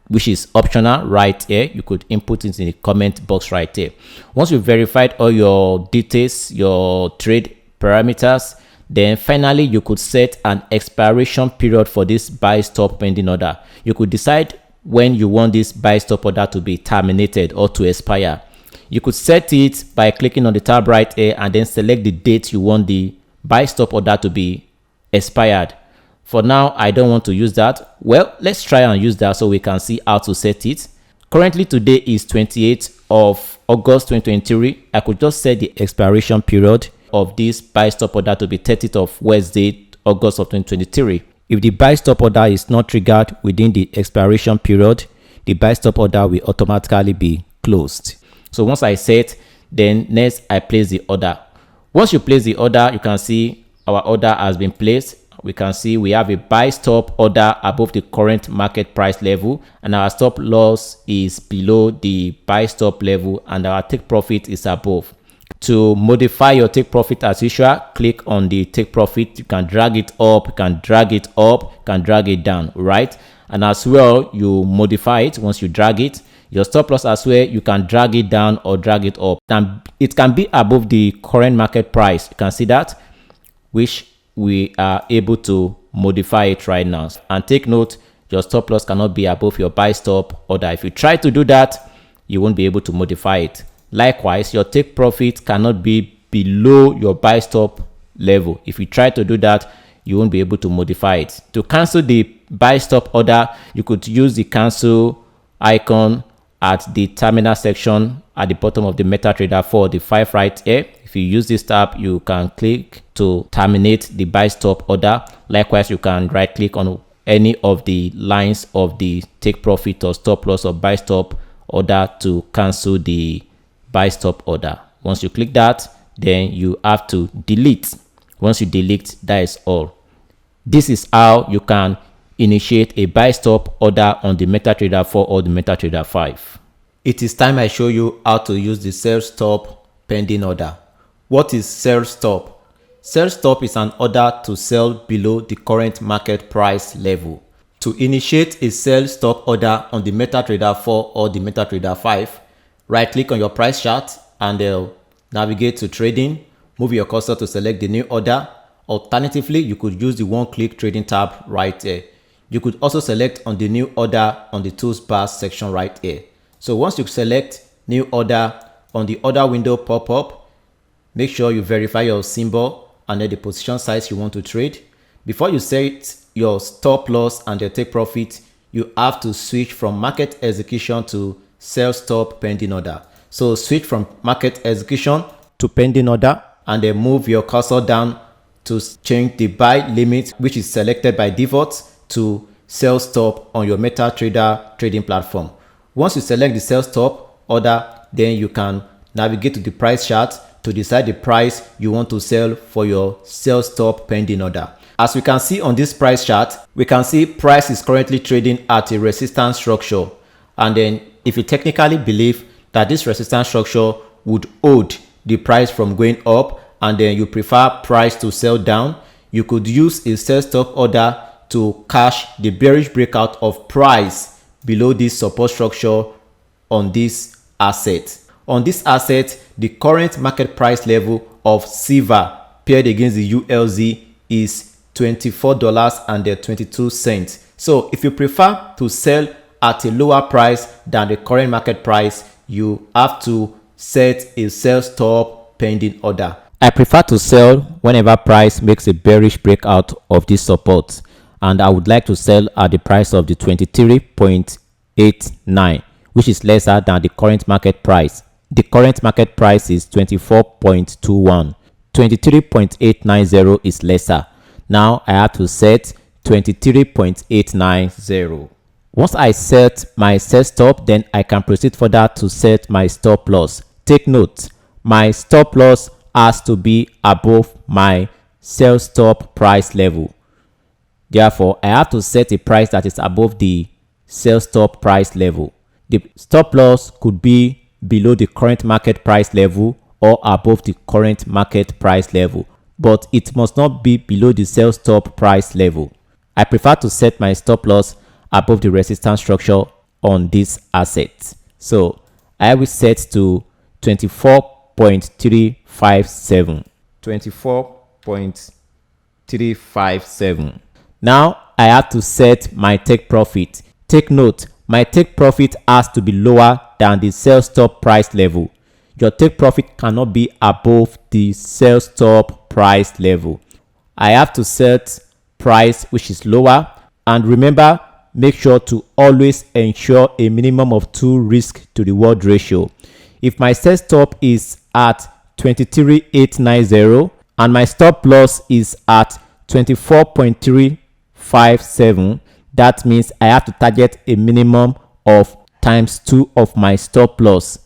which is optional right here. You could input it in the comment box right here. Once you've verified all your details, your trade parameters, then finally you could set an expiration period for this buy stop pending order. You could decide when you want this buy stop order to be terminated or to expire. You could set it by clicking on the tab right here and then select the date you want the buy stop order to be expired. For now, I don't want to use that. Well, let's try and use that so we can see how to set it. Currently, today is 28th of August 2023. I could just set the expiration period of this buy stop order to be 30th of Wednesday, August of 2023. If the buy stop order is not triggered within the expiration period, the buy stop order will automatically be closed. So once I set, then next I place the order. Once you place the order, you can see our order has been placed. we can see we have a buy stop order above the current market price level, and our stop loss is below the buy stop level, and our take profit is above. To modify your take profit, as usual, click on the take profit. You can drag it up, you can drag it up, you can drag it down, right? And as well, you modify it once you drag it. Your stop loss as well, you can drag it down or drag it up, and it can be above the current market price. You can see that, which we are able to modify it right now. And take note, your stop loss cannot be above your buy stop order. If you try to do that, you won't be able to modify it. Likewise, your take profit cannot be below your buy stop level. If you try to do that, you won't be able to modify it. To cancel the buy stop order, you could use the cancel icon at the terminal section at the bottom of the MetaTrader 4, the 5 right here. If you use this tab, you can click to terminate the buy stop order. Likewise, you can right click on any of the lines of the take profit or stop loss or buy stop order to cancel the buy stop order. Once you click that, then you have to delete. Once you delete, that is all. This is how you can initiate a buy stop order on the MetaTrader 4 or the MetaTrader 5. It is time I show you how to use the sell stop pending order. What is sell stop? Sell stop is an order to sell below the current market price level. To initiate a sell stop order on the MetaTrader 4 or the MetaTrader 5, right click on your price chart and navigate to trading. Move your cursor to select the new order. Alternatively, you could use the one-click trading tab right here. You could also select on the new order on the tools bar section right here. So once you select new order, on the order window pop up, make sure you verify your symbol and then the position size you want to trade. Before you set your stop loss and your take profit, you have to switch from market execution to sell stop pending order. So switch from market execution to pending order and then move your cursor down to change the buy limit, which is selected by default, to sell stop on your MetaTrader trading platform. Once you select the sell stop order, then you can navigate to the price chart to decide the price you want to sell for your sell stop pending order. As we can see on this price chart, we can see price is currently trading at a resistance structure, and then if you technically believe that this resistance structure would hold the price from going up and then you prefer price to sell down, you could use a sell stop order to cash the bearish breakout of price below this support structure on this asset. On this asset, the current market price level of silver paired against the ULZ is $24.22. So if you prefer to sell at a lower price than the current market price, you have to set a sell stop pending order. I prefer to sell whenever price makes a bearish breakout of this support, and I would like to sell at the price of the 23.89, which is lesser than the current market price. The current market price is 24.21. 23.890 is lesser. Now I have to set 23.890. Once I set my sell stop, then I can proceed further to set my stop loss. Take note, my stop loss has to be above my sell stop price level. Therefore, I have to set a price that is above the sell stop price level. The stop loss could be below the current market price level or above the current market price level, but it must not be below the sell stop price level. I prefer to set my stop loss above the resistance structure on this asset. So I will set to 24.357. 24.357. Now I have to set my take profit. Take note, my take profit has to be lower than the sell stop price level. Your take profit cannot be above the sell stop price level. I have to set price which is lower, and remember, make sure to always ensure a minimum of 2 risk to reward ratio. If my sell stop is at 23.890 and my stop loss is at 24.357, that means I have to target a minimum of ×2 of my stop loss.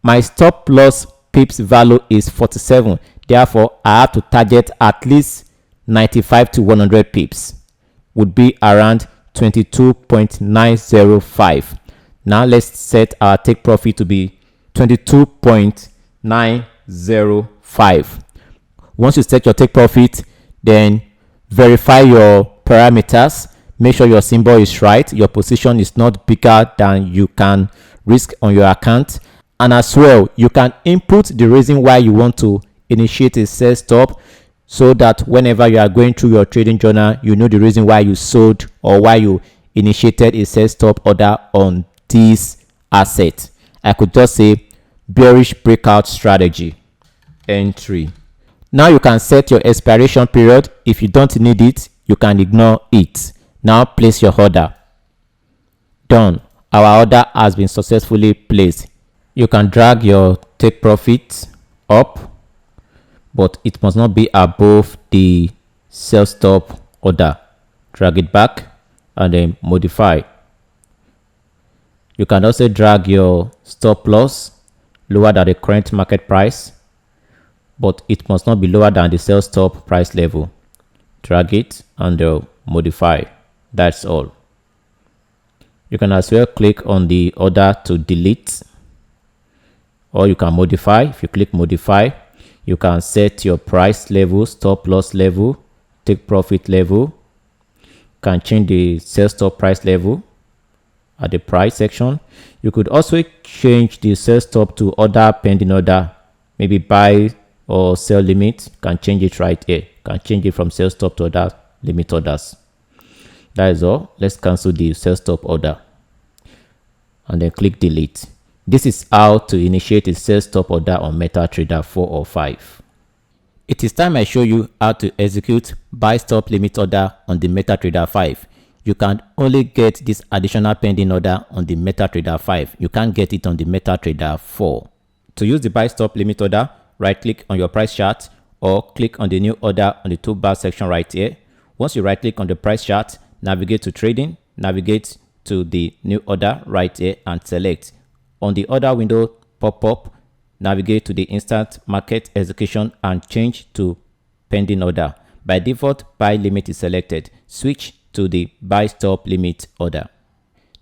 My stop loss pips value is 47. Therefore, I have to target at least 95 to 100 pips would be around 22.905. Now let's set our take profit to be 22.905. Once you set your take profit, then verify your parameters. Make sure your symbol is right, your position is not bigger than you can risk on your account, and as well you can input the reason why you want to initiate a sell stop, so that whenever you are going through your trading journal, you know the reason why you sold or why you initiated a sell stop order on this asset. I could just say bearish breakout strategy, entry. Now you can set your expiration period. If you don't need it, you can ignore it. Now place your order. Done. Our order has been successfully placed. You can drag your take profit up, but it must not be above the sell stop order. Drag it back and then modify. You can also drag your stop loss lower than the current market price, but it must not be lower than the sell stop price level. Drag it and modify. That's all. You can as well click on the order to delete, or you can modify. If you click modify, you can set your price level, stop loss level, take profit level. You can change the sell stop price level at the price section. You could also change the sell stop to order pending order, maybe buy or sell limit. You can change it right here. You can change it from sell stop to order limit orders. That is all. Let's cancel the sell stop order and then click delete. This is how to initiate a sell stop order on MetaTrader 4 or 5. It is time I show you how to execute buy stop limit order on the MetaTrader 5. You can only get this additional pending order on the MetaTrader 5. You can't get it on the MetaTrader 4. To use the buy stop limit order, right click on your price chart or click on the new order on the toolbar section right here. Once you right click on the price chart, navigate to trading, navigate to the new order right here and select. On the order window pop up, navigate to the instant market execution and change to pending order. By default, buy limit is selected. Switch to the buy stop limit order.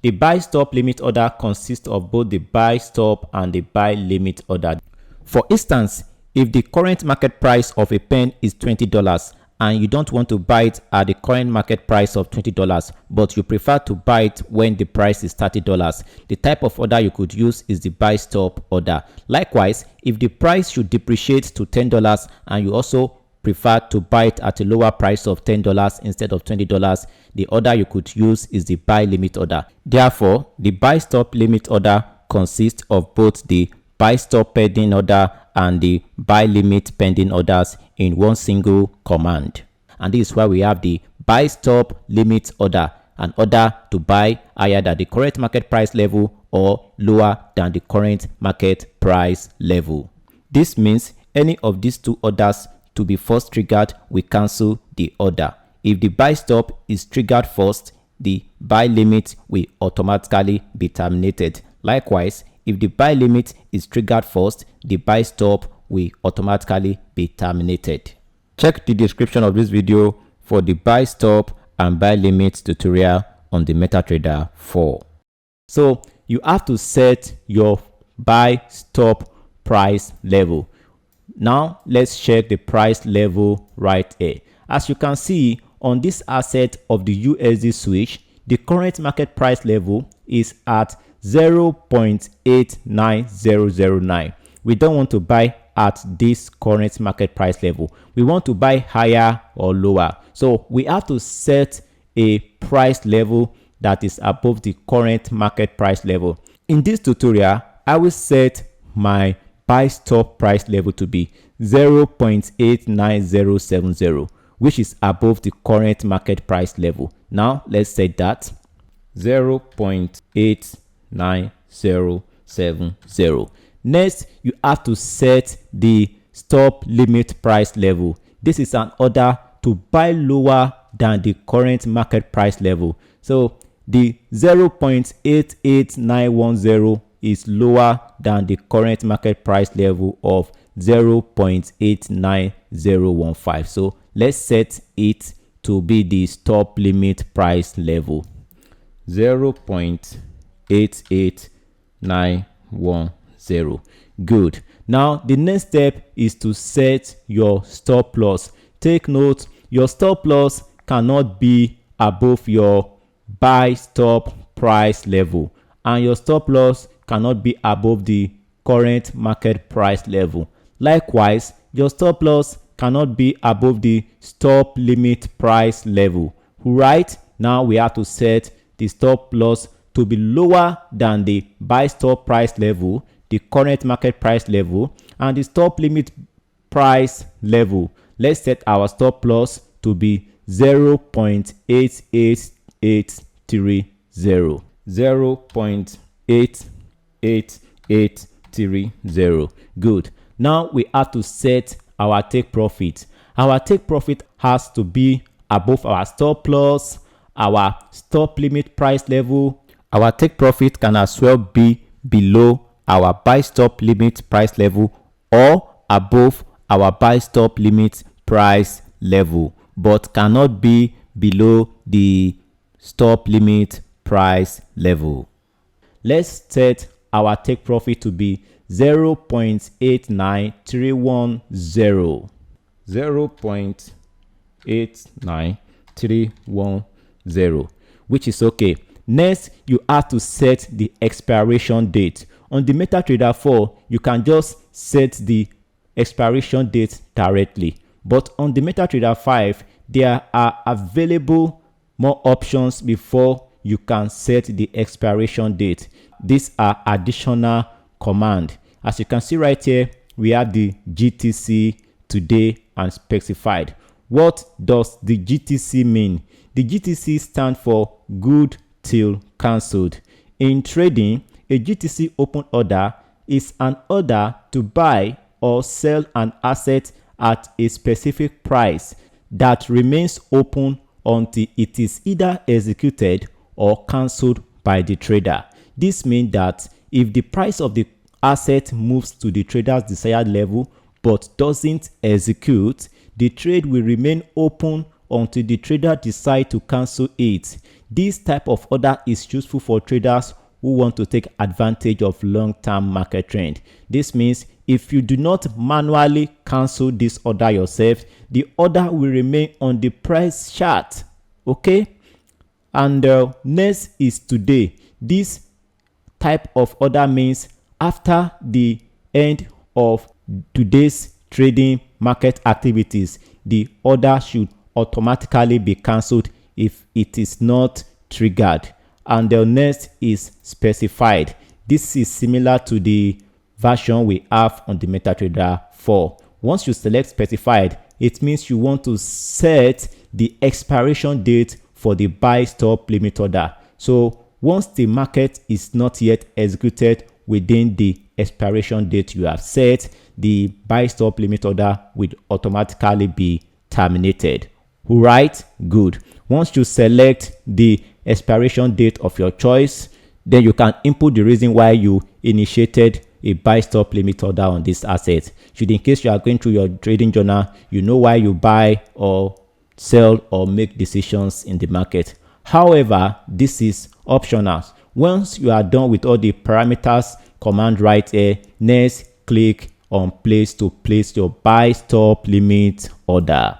The buy stop limit order consists of both the buy stop and the buy limit order. For instance, if the current market price of a pen is $20 and you don't want to buy it at the current market price of $20, but you prefer to buy it when the price is $30, the type of order you could use is the buy stop order. Likewise, if the price should depreciate to $10 and you also prefer to buy it at a lower price of $10 instead of $20, the order you could use is the buy limit order. Therefore, the buy stop limit order consists of both the buy stop pending order and the buy limit pending orders in one single command. And this is why we have the buy stop limit order, an order to buy higher than the current market price level or lower than the current market price level. This means any of these two orders to be first triggered, we cancel the order. If the buy stop is triggered first, the buy limit will automatically be terminated. Likewise, if the buy limit is triggered first, the buy stop will automatically be terminated. Check the description of this video for the buy stop and buy limit tutorial on the MetaTrader 4. So you have to set your buy stop price level. Now let's check the price level right here. As you can see on this asset of the USD switch, the current market price level is at 0.89009. We don't want to buy at this current market price level. We want to buy higher or lower. So we have to set a price level that is above the current market price level. In this tutorial, I will set my buy stop price level to be 0.89070, which is above the current market price level. Now let's set that 0.89070. Next, you have to set the stop limit price level. This is an order to buy lower than the current market price level. So the 0.88910 is lower than the current market price level of 0.89015. So let's set it to be the stop limit price level, 0.88910. Good. Now the next step is to set your stop loss. Take note, your stop loss cannot be above your buy stop price level, and your stop loss cannot be above the current market price level. Likewise, your stop loss cannot be above the stop limit price level. Right now we have to set the stop loss to be lower than the buy stop price level, the current market price level, and the stop limit price level. Let's set our stop loss to be 0.88830. 0.88830. Good. Now we have to set our take profit. Our take profit has to be above our stop loss, our stop limit price level. Our take profit can as well be below our buy stop limit price level or above our buy stop limit price level, but cannot be below the stop limit price level. Let's set our take profit to be 0.89310. 0.89310, which is okay. Next, you have to set the expiration date. On the MetaTrader 4, you can just set the expiration date directly, but on the MetaTrader 5, there are available more options before you can set the expiration date. These are additional command. As you can see right here, we have the GTC, today, and specified. What does the GTC mean? The GTC stands for good till cancelled. In trading, a GTC open order is an order to buy or sell an asset at a specific price that remains open until it is either executed or cancelled by the trader. This means that if the price of the asset moves to the trader's desired level but doesn't execute, the trade will remain open until the trader decides to cancel it. This type of order is useful for traders who want to take advantage of long-term market trend. This means if you do not manually cancel this order yourself, the order will remain on the price chart. Okay? And next is today. This type of order means after the end of today's trading market activities, the order should automatically be cancelled if it is not triggered. And the next is specified. This is similar to the version we have on the MetaTrader 4. Once you select specified, it means you want to set the expiration date for the buy stop limit order. So once the market is not yet executed within the expiration date you have set, the buy stop limit order will automatically be terminated. Right? Good. Once you select the expiration date of your choice, then you can input the reason why you initiated a buy stop limit order on this asset. Should, in case you are going through your trading journal, you know why you buy or sell or make decisions in the market. However, this is optional. Once you are done with all the parameters, command right here, next click on place to place your buy stop limit order.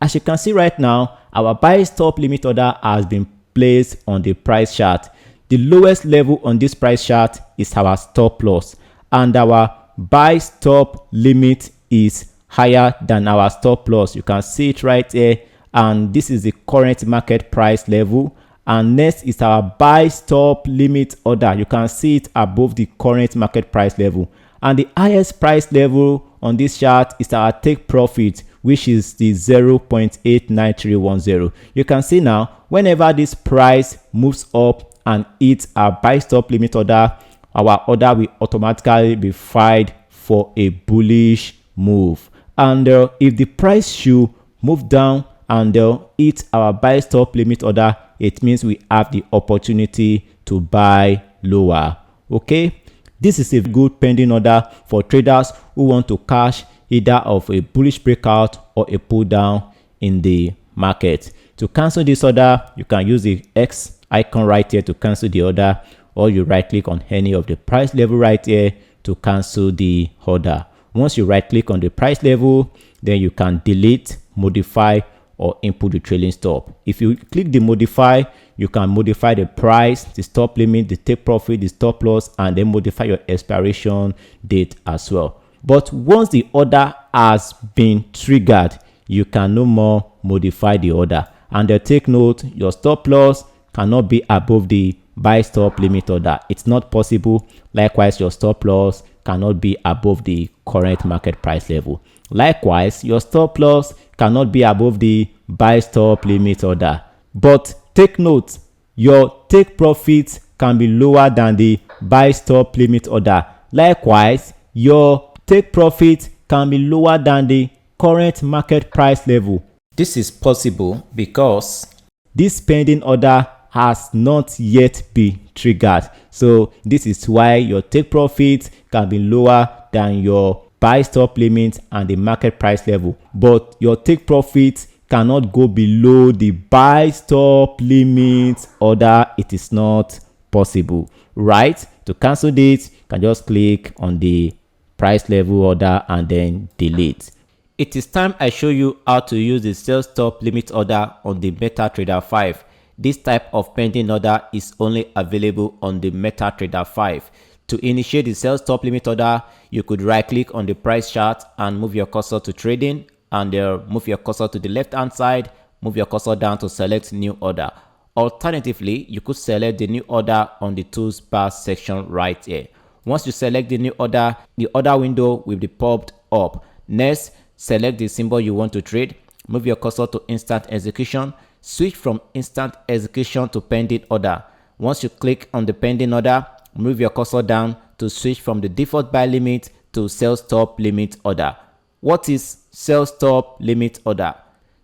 As you can see right now, our buy stop limit order has been placed on the price chart. The lowest level on this price chart is our stop loss, and our buy stop limit is higher than our stop loss. You can see it right here, and this is the current market price level. And next is our buy stop limit order. You can see it above the current market price level, and the highest price level on this chart is our take profit, which is the 0.89310. You can see now, whenever this price moves up and hits our buy stop limit order, our order will automatically be filed for a bullish move. And if the price should move down and hit our buy stop limit order, it means we have the opportunity to buy lower. Okay, this is a good pending order for traders who want to cash either of a bullish breakout or a pull down in the market. To cancel this order, you can use the X icon right here to cancel the order, or you right click on any of the price level right here to cancel the order. Once you right click on the price level, then you can delete, modify, or input the trailing stop. If you click the modify, you can modify the price, the stop limit, the take profit, the stop loss, and then modify your expiration date as well. But once the order has been triggered, you can no more modify the order. And take note, your stop loss cannot be above the buy stop limit order. It's not possible. Likewise, your stop loss cannot be above the current market price level. Likewise, your stop loss cannot be above the buy stop limit order. But take note, your take profit can be lower than the buy stop limit order. Likewise, your take profit can be lower than the current market price level. This is possible because this pending order has not yet been triggered. So this is why your take profit can be lower than your buy stop limit and the market price level, but your take profit cannot go below the buy stop limit order. It is not possible, right? To cancel this, you can just click on the price level order and then delete. It is time I show you how to use the sell stop limit order on the MetaTrader 5. This type of pending order is only available on the MetaTrader 5. To initiate the sell stop limit order, you could right click on the price chart and move your cursor to trading, and move your cursor to the left hand side, move your cursor down to select new order. Alternatively, you could select the new order on the tools bar section right here. Once you select the new order, the order window will be popped up. Next, select the symbol you want to trade, move your cursor to instant execution, switch from instant execution to pending order. Once you click on the pending order, move your cursor down to switch from the default buy limit to sell stop limit order. What is sell stop limit order?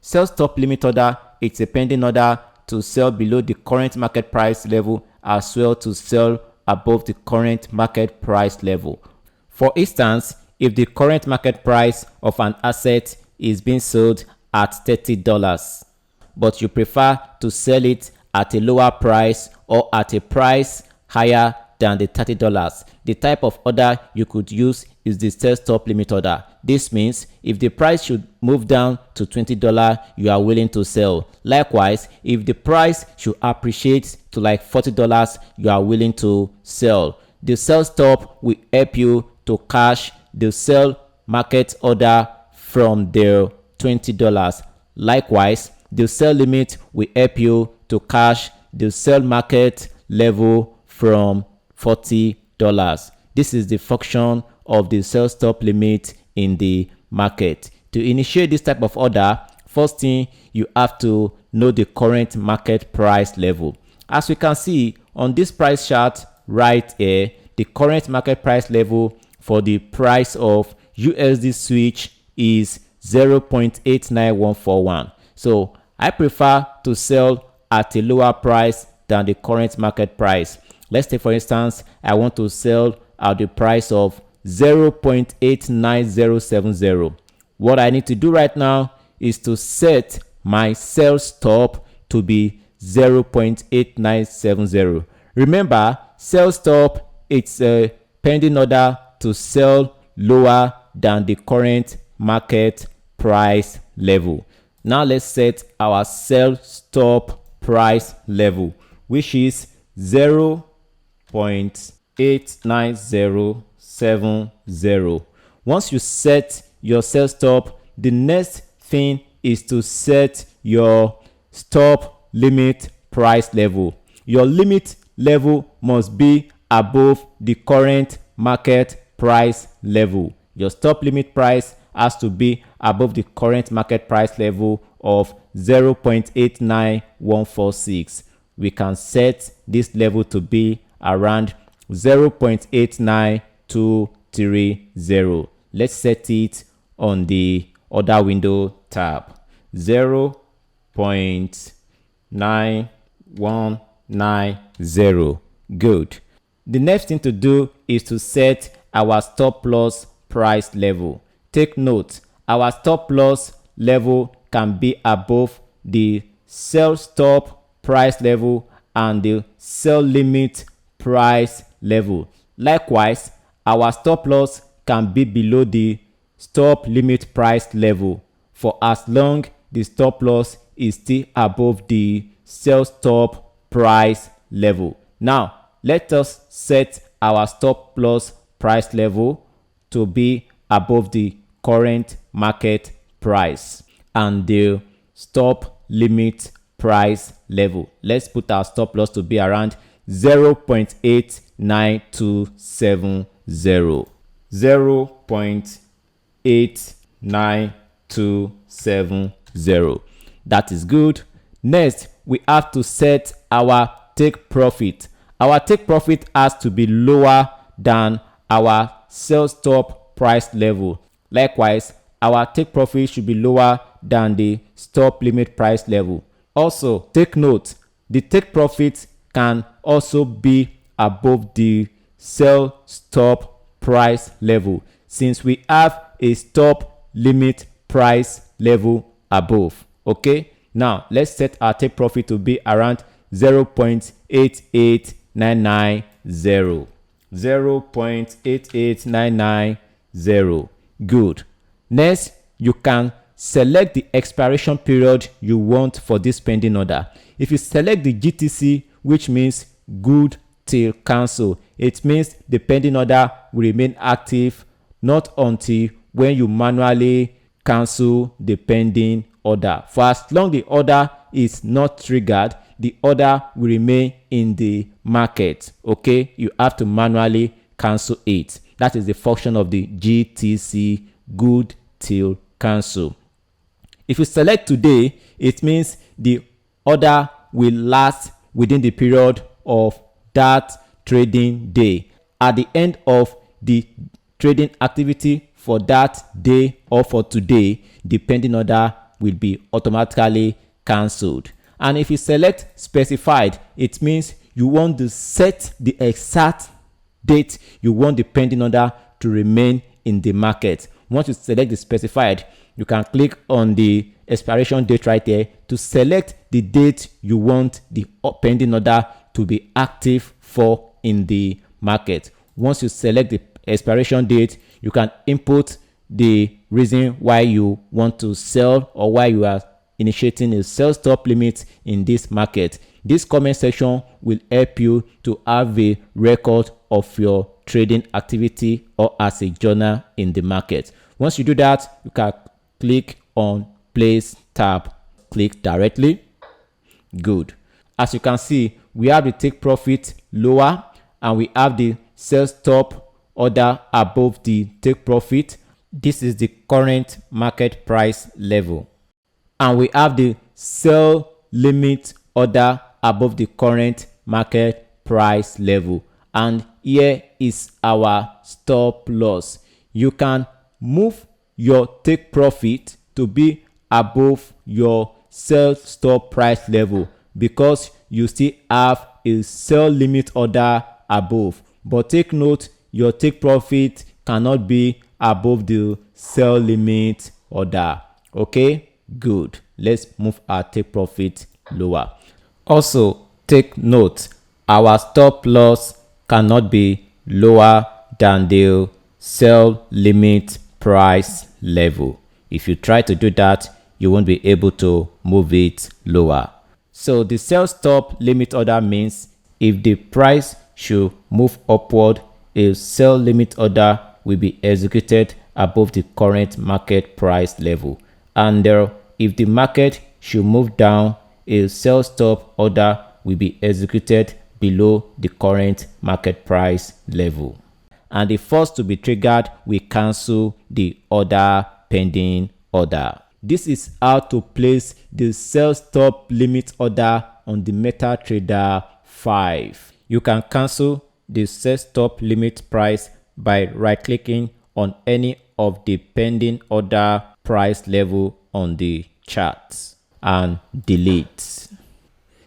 Sell stop limit order is a pending order to sell below the current market price level as well to sell above the current market price level. For instance, if the current market price of an asset is being sold at $30, but you prefer to sell it at a lower price or at a price higher than the $30, the type of order you could use is the sell stop limit order. This means if the price should move down to $20, you are willing to sell. Likewise, if the price should appreciate to like $40, you are willing to sell. The sell stop will help you to cash the sell market order from the $20. Likewise, the sell limit will help you to cash the sell market level from $40. This is the function of the sell stop limit in the market. To initiate this type of order, first thing you have to know the current market price level. As we can see on this price chart right here, the current market price level for the price of USD switch is 0.89141. So I prefer to sell at a lower price than the current market price. Let's say, for instance, I want to sell at the price of 0.89070. What I need to do right now is to set my sell stop to be 0.8970. Remember, sell stop, it's a pending order to sell lower than the current market price level. Now let's set our sell stop price level, which is 0.89070. Once you set your sell stop, the next thing is to set your stop limit price level. Your limit level must be above the current market price level. Your stop limit price has to be above the current market price level of 0.89146. We can set this level to be around 0.89230. Let's set it on the order window tab. 0.9190. Good. The next thing to do is to set our stop loss price level. Take note, our stop loss level can be above the sell stop price level and the sell limit price level. Likewise, our stop loss can be below the stop limit price level for as long the stop loss is still above the sell stop price level. Now, let us set our stop loss price level to be above the current market price and the stop limit price level. Let's put our stop loss to be around 0.89270. 0.89270. That is good. Next, we have to set our take profit. Our take profit has to be lower than our sell stop price level. Likewise, our take profit should be lower than the stop limit price level. Also, take note, the take profit can also be above the sell stop price level since we have a stop limit price level above. Okay, now let's set our take profit to be around 0.88990. 0.88990. Good. Next, you can select the expiration period you want for this pending order. If you select the GTC, which means good till cancel, it means the pending order will remain active not until when you manually cancel the pending order. For as long the order is not triggered, the order will remain in the market. Okay, you have to manually cancel it. That is the function of the GTC, good till cancel. If you select today, it means the order will last within the period of that trading day. At the end of the trading activity for that day or for today, the pending order will be automatically cancelled. And if you select specified, it means you want to set the exact date you want the pending order to remain in the market. Once you select the specified, you can click on the expiration date right there to select the date you want the pending order to be active for in the market. Once you select the expiration date, you can input the reason why you want to sell or why you are initiating a sell stop limit in this market. This comment section will help you to have a record of your trading activity or as a journal in the market. Once you do that, you can click on place tab, click directly. Good. As you can see, we have the take profit lower and we have the sell stop order above the take profit. This is the current market price level. And we have the sell limit order above the current market price level. And here is our stop loss. You can move your take profit to be above your sell stop price level because you still have a sell limit order above. But take note, your take profit cannot be above the sell limit order. Okay, good. Let's move our take profit lower. Also, take note, our stop loss cannot be lower than the sell limit price level. If you try to do that, you won't be able to move it lower. So the sell stop limit order means if the price should move upward, a sell limit order will be executed above the current market price level. And if the market should move down, a sell stop order will be executed below the current market price level. And the first to be triggered will cancel the order pending order. This is how to place the sell stop limit order on the MetaTrader 5. You can cancel the sell stop limit price by right-clicking on any of the pending order price level on the chart and delete.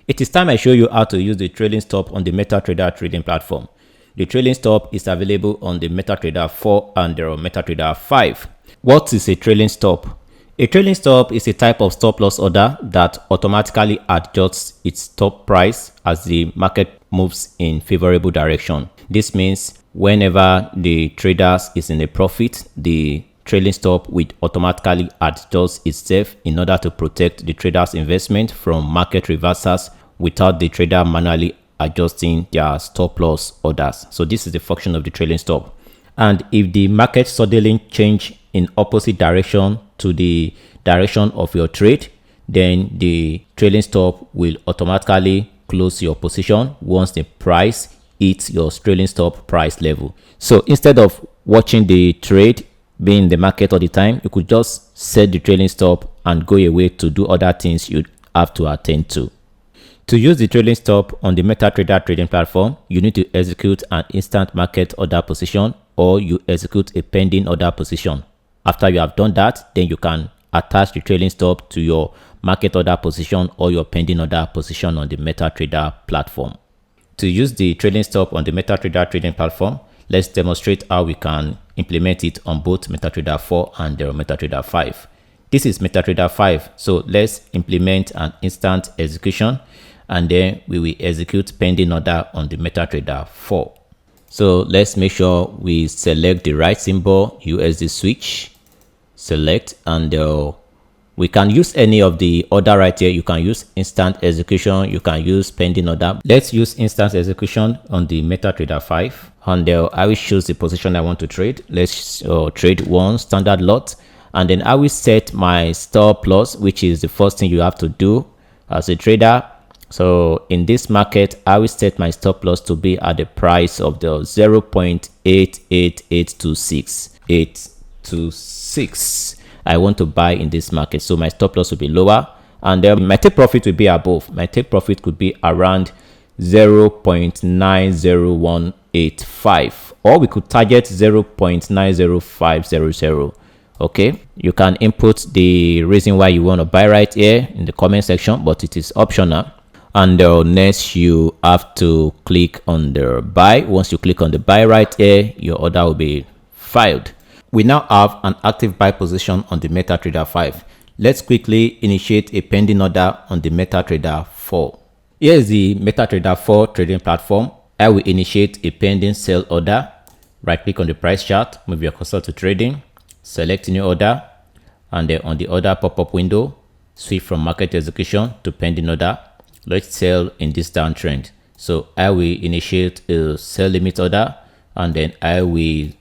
It is time I show you how to use the trailing stop on the MetaTrader trading platform. The trailing stop is available on the MetaTrader 4 and the MetaTrader 5. What is a trailing stop? A trailing stop is a type of stop loss order that automatically adjusts its stop price as the market moves in favorable direction. This means whenever the trader is in a profit, the trailing stop will automatically adjust itself in order to protect the trader's investment from market reversals without the trader manually adjusting their stop loss orders. So this is the function of the trailing stop. And if the market suddenly change in opposite direction to the direction of your trade, then the trailing stop will automatically close your position once the price hits your trailing stop price level. So instead of watching the trade being in the market all the time, you could just set the trailing stop and go away to do other things you have to attend to. To use the trailing stop on the MetaTrader trading platform, you need to execute an instant market order position or you execute a pending order position. After you have done that, then you can attach the trailing stop to your market order position or your pending order position on the MetaTrader platform. To use the trailing stop on the MetaTrader trading platform, let's demonstrate how we can implement it on both MetaTrader 4 and the MetaTrader 5. This is MetaTrader 5, so let's implement an instant execution and then we will execute pending order on the MetaTrader 4. So let's make sure we select the right symbol, USD switch, select, and we can use any of the order right here. You can use instant execution, you can use pending order. Let's use instant execution on the MetaTrader 5 and I will choose the position I want to trade. Let's trade one standard lot, and then I will set my stop loss, which is the first thing you have to do as a trader. So in this market, I will set my stop loss to be at the price of the 0.88826826. I want to buy in this market, so my stop loss will be lower and then my take profit will be above. My take profit could be around 0.90185, or we could target 0.90500. Okay, you can input the reason why you want to buy right here in the comment section, but it is optional. And next you have to click on the buy. Once you click on the buy right here, your order will be filed. We now have an active buy position on the MetaTrader 5. Let's quickly initiate a pending order on the MetaTrader 4. Here is the MetaTrader 4 trading platform. I will initiate a pending sell order. Right click on the price chart, move your cursor to trading, select new order, and then on the order pop-up window, switch from market execution to pending order. Let's sell in this downtrend. So I will initiate a sell limit order and then I will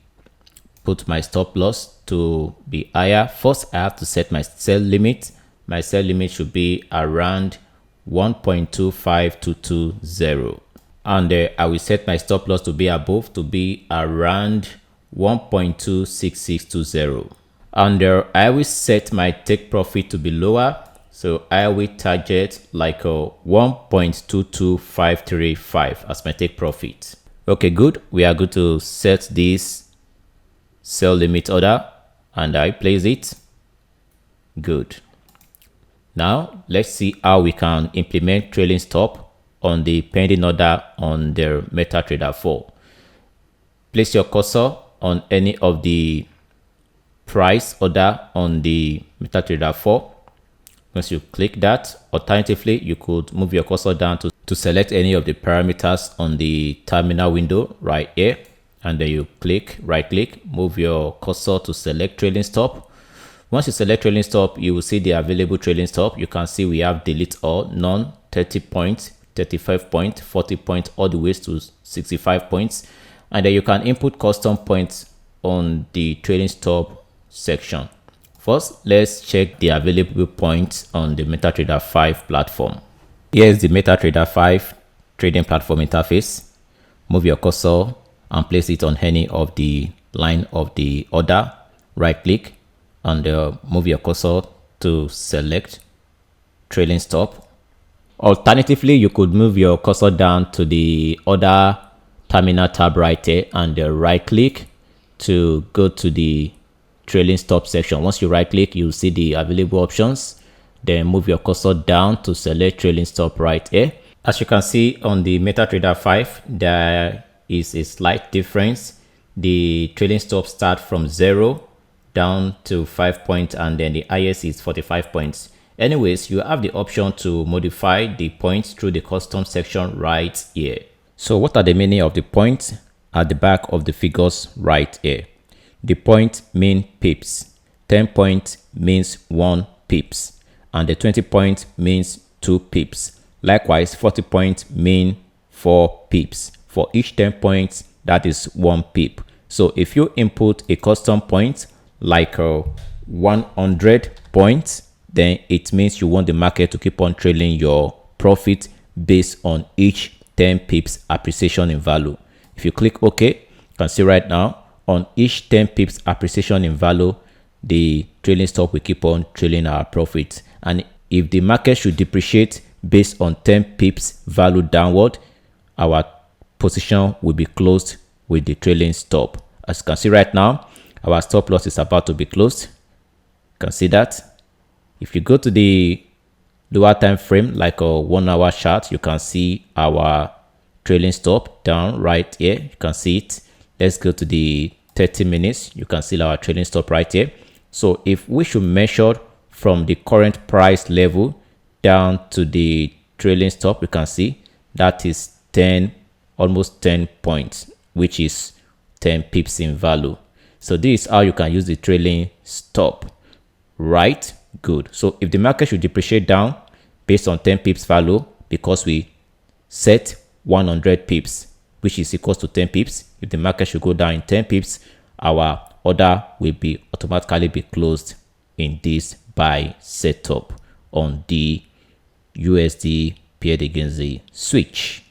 put my stop loss to be higher. First, I have to set my sell limit. My sell limit should be around 1.25220. And I will set my stop loss to be above, to be around 1.26620. And I will set my take profit to be lower. So I will target like a 1.22535 as my take profit. Okay, good. We are going to set this sell limit order and I place it. Good. Now let's see how we can implement trailing stop on the pending order on the MetaTrader 4. Place your cursor on any of the price order on the MetaTrader 4. Once you click that, alternatively, you could move your cursor down to select any of the parameters on the terminal window right here. And then you right click, move your cursor to select trailing stop. Once you select trailing stop, you will see the available trailing stop. You can see we have delete all, none, 30 points, 35 points, 40 points, all the way to 65 points. And then you can input custom points on the trailing stop section. First, let's check the available points on the MetaTrader 5 platform. Here is the MetaTrader 5 trading platform interface. Move your cursor and place it on any of the line of the order. Right click and move your cursor to select trailing stop. Alternatively, you could move your cursor down to the order terminal tab right here and right click to go to the trailing stop section. Once you right click, you'll see the available options. Then move your cursor down to select trailing stop right here. As you can see on the MetaTrader 5, there is a slight difference. The trailing stop start from 0, down to 5 points, and then the highest is 45 points. Anyways, you have the option to modify the points through the custom section right here. So what are the meaning of the points at the back of the figures right here? The point mean pips, 10 points means 1 pips, and the 20 point means 2 pips. Likewise, 40 points mean 4 pips. For each 10 points, that is 1 pip. So if you input a custom point like 100 points, then it means you want the market to keep on trailing your profit based on each 10 pips appreciation in value. If you click OK, you can see right now on each 10 pips appreciation in value, the trailing stop will keep on trailing our profits. And if the market should depreciate based on 10 pips value downward, our position will be closed with the trailing stop. As you can see right now, our stop loss is about to be closed. You can see that. If you go to the lower time frame, like a 1 hour chart, you can see our trailing stop down right here. You can see it. Let's go to the 30 minutes. You can see our trailing stop right here. So if we should measure from the current price level down to the trailing stop, you can see that is 10, almost 10 points, which is 10 pips in value. So this is how you can use the trailing stop. Right? Good. So if the market should depreciate down based on 10 pips value, because we set 100 pips, which is equals to 10 pips, if the market should go down in 10 pips, our order will be automatically be closed in this buy setup on the USD paired against the switch.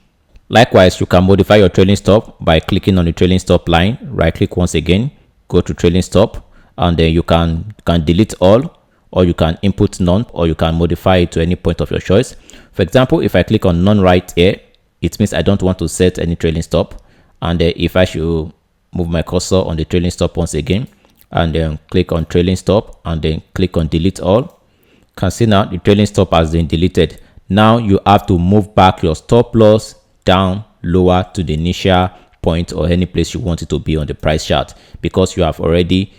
Likewise, you can modify your trailing stop by clicking on the trailing stop line. Right click once again, go to trailing stop, and then you can delete all, or you can input none, or you can modify it to any point of your choice. For example, if I click on none right here, it means I don't want to set any trailing stop. And if I should move my cursor on the trailing stop once again, and then click on trailing stop, and then click on delete all, you can see now the trailing stop has been deleted. Now you have to move back your stop loss down lower to the initial point or any place you want it to be on the price chart, because you have already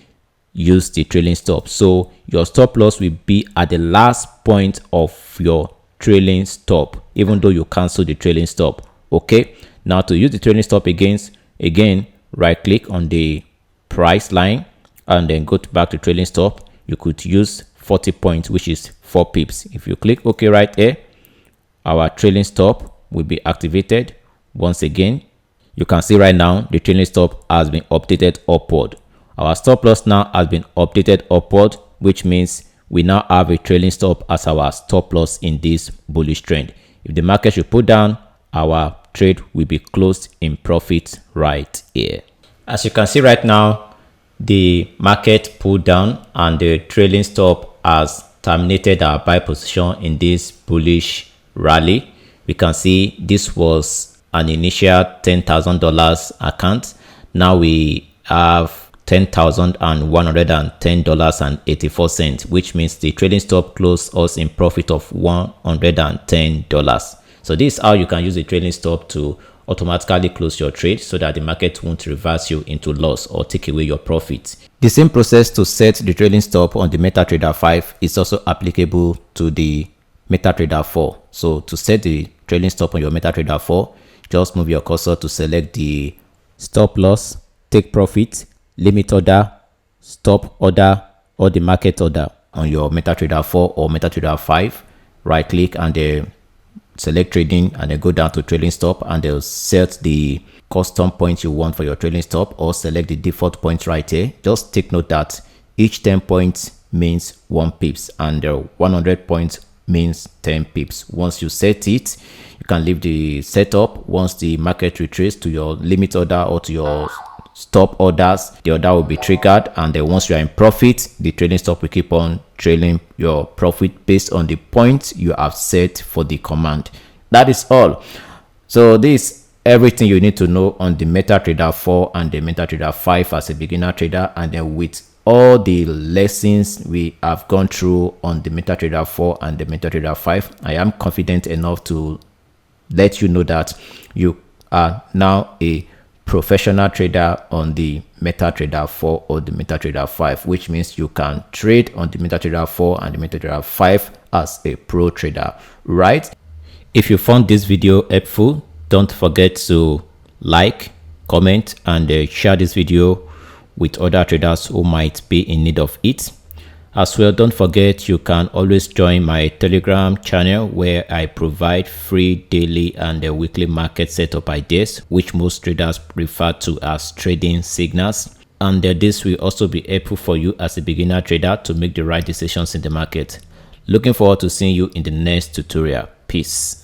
used the trailing stop. So your stop loss will be at the last point of your trailing stop, even though you cancel the trailing stop. Okay, now to use the trailing stop again, right click on the price line and then go back to trailing stop. You could use 40 points, which is 4 pips. If you click OK right here, our trailing stop will be activated. Once again, you can see right now the trailing stop has been updated upward. Our stop loss now has been updated upward, which means we now have a trailing stop as our stop loss in this bullish trend. If the market should pull down, our trade will be closed in profit right here. As you can see right now, the market pulled down and the trailing stop has terminated our buy position in this bullish rally. We can see this was an initial $10,000 account. Now we have $10,110.84, which means the trading stop closed us in profit of $110. So this is how you can use the trading stop to automatically close your trade so that the market won't reverse you into loss or take away your profit. The same process to set the trading stop on the MetaTrader 5 is also applicable to the MetaTrader 4. So to set the trading stop on your MetaTrader 4, just move your cursor to select the stop loss, take profit, limit order, stop order, or the market order on your MetaTrader 4 or MetaTrader 5. Right click and then select trading and then go down to trading stop, and they'll set the custom points you want for your trading stop, or select the default points right here. Just take note that each 10 points means 1 pips and 100 points means 10 pips. Once you set it, you can leave the setup. Once the market retraces to your limit order or to your stop orders, the order will be triggered, and then once you are in profit, the trading stop will keep on trailing your profit based on the points you have set for the command. That is all. So this is everything you need to know on the MetaTrader 4 and the MetaTrader 5 as a beginner trader, and then with all the lessons we have gone through on the MetaTrader 4 and the MetaTrader 5, I am confident enough to let you know that you are now a professional trader on the MetaTrader 4 or the MetaTrader 5, which means you can trade on the MetaTrader 4 and the MetaTrader 5 as a pro trader, right? If you found this video helpful, don't forget to like, comment, and share this video with other traders who might be in need of it. As well, don't forget you can always join my Telegram channel where I provide free daily and weekly market setup ideas, which most traders refer to as trading signals. And this will also be helpful for you as a beginner trader to make the right decisions in the market. Looking forward to seeing you in the next tutorial. Peace.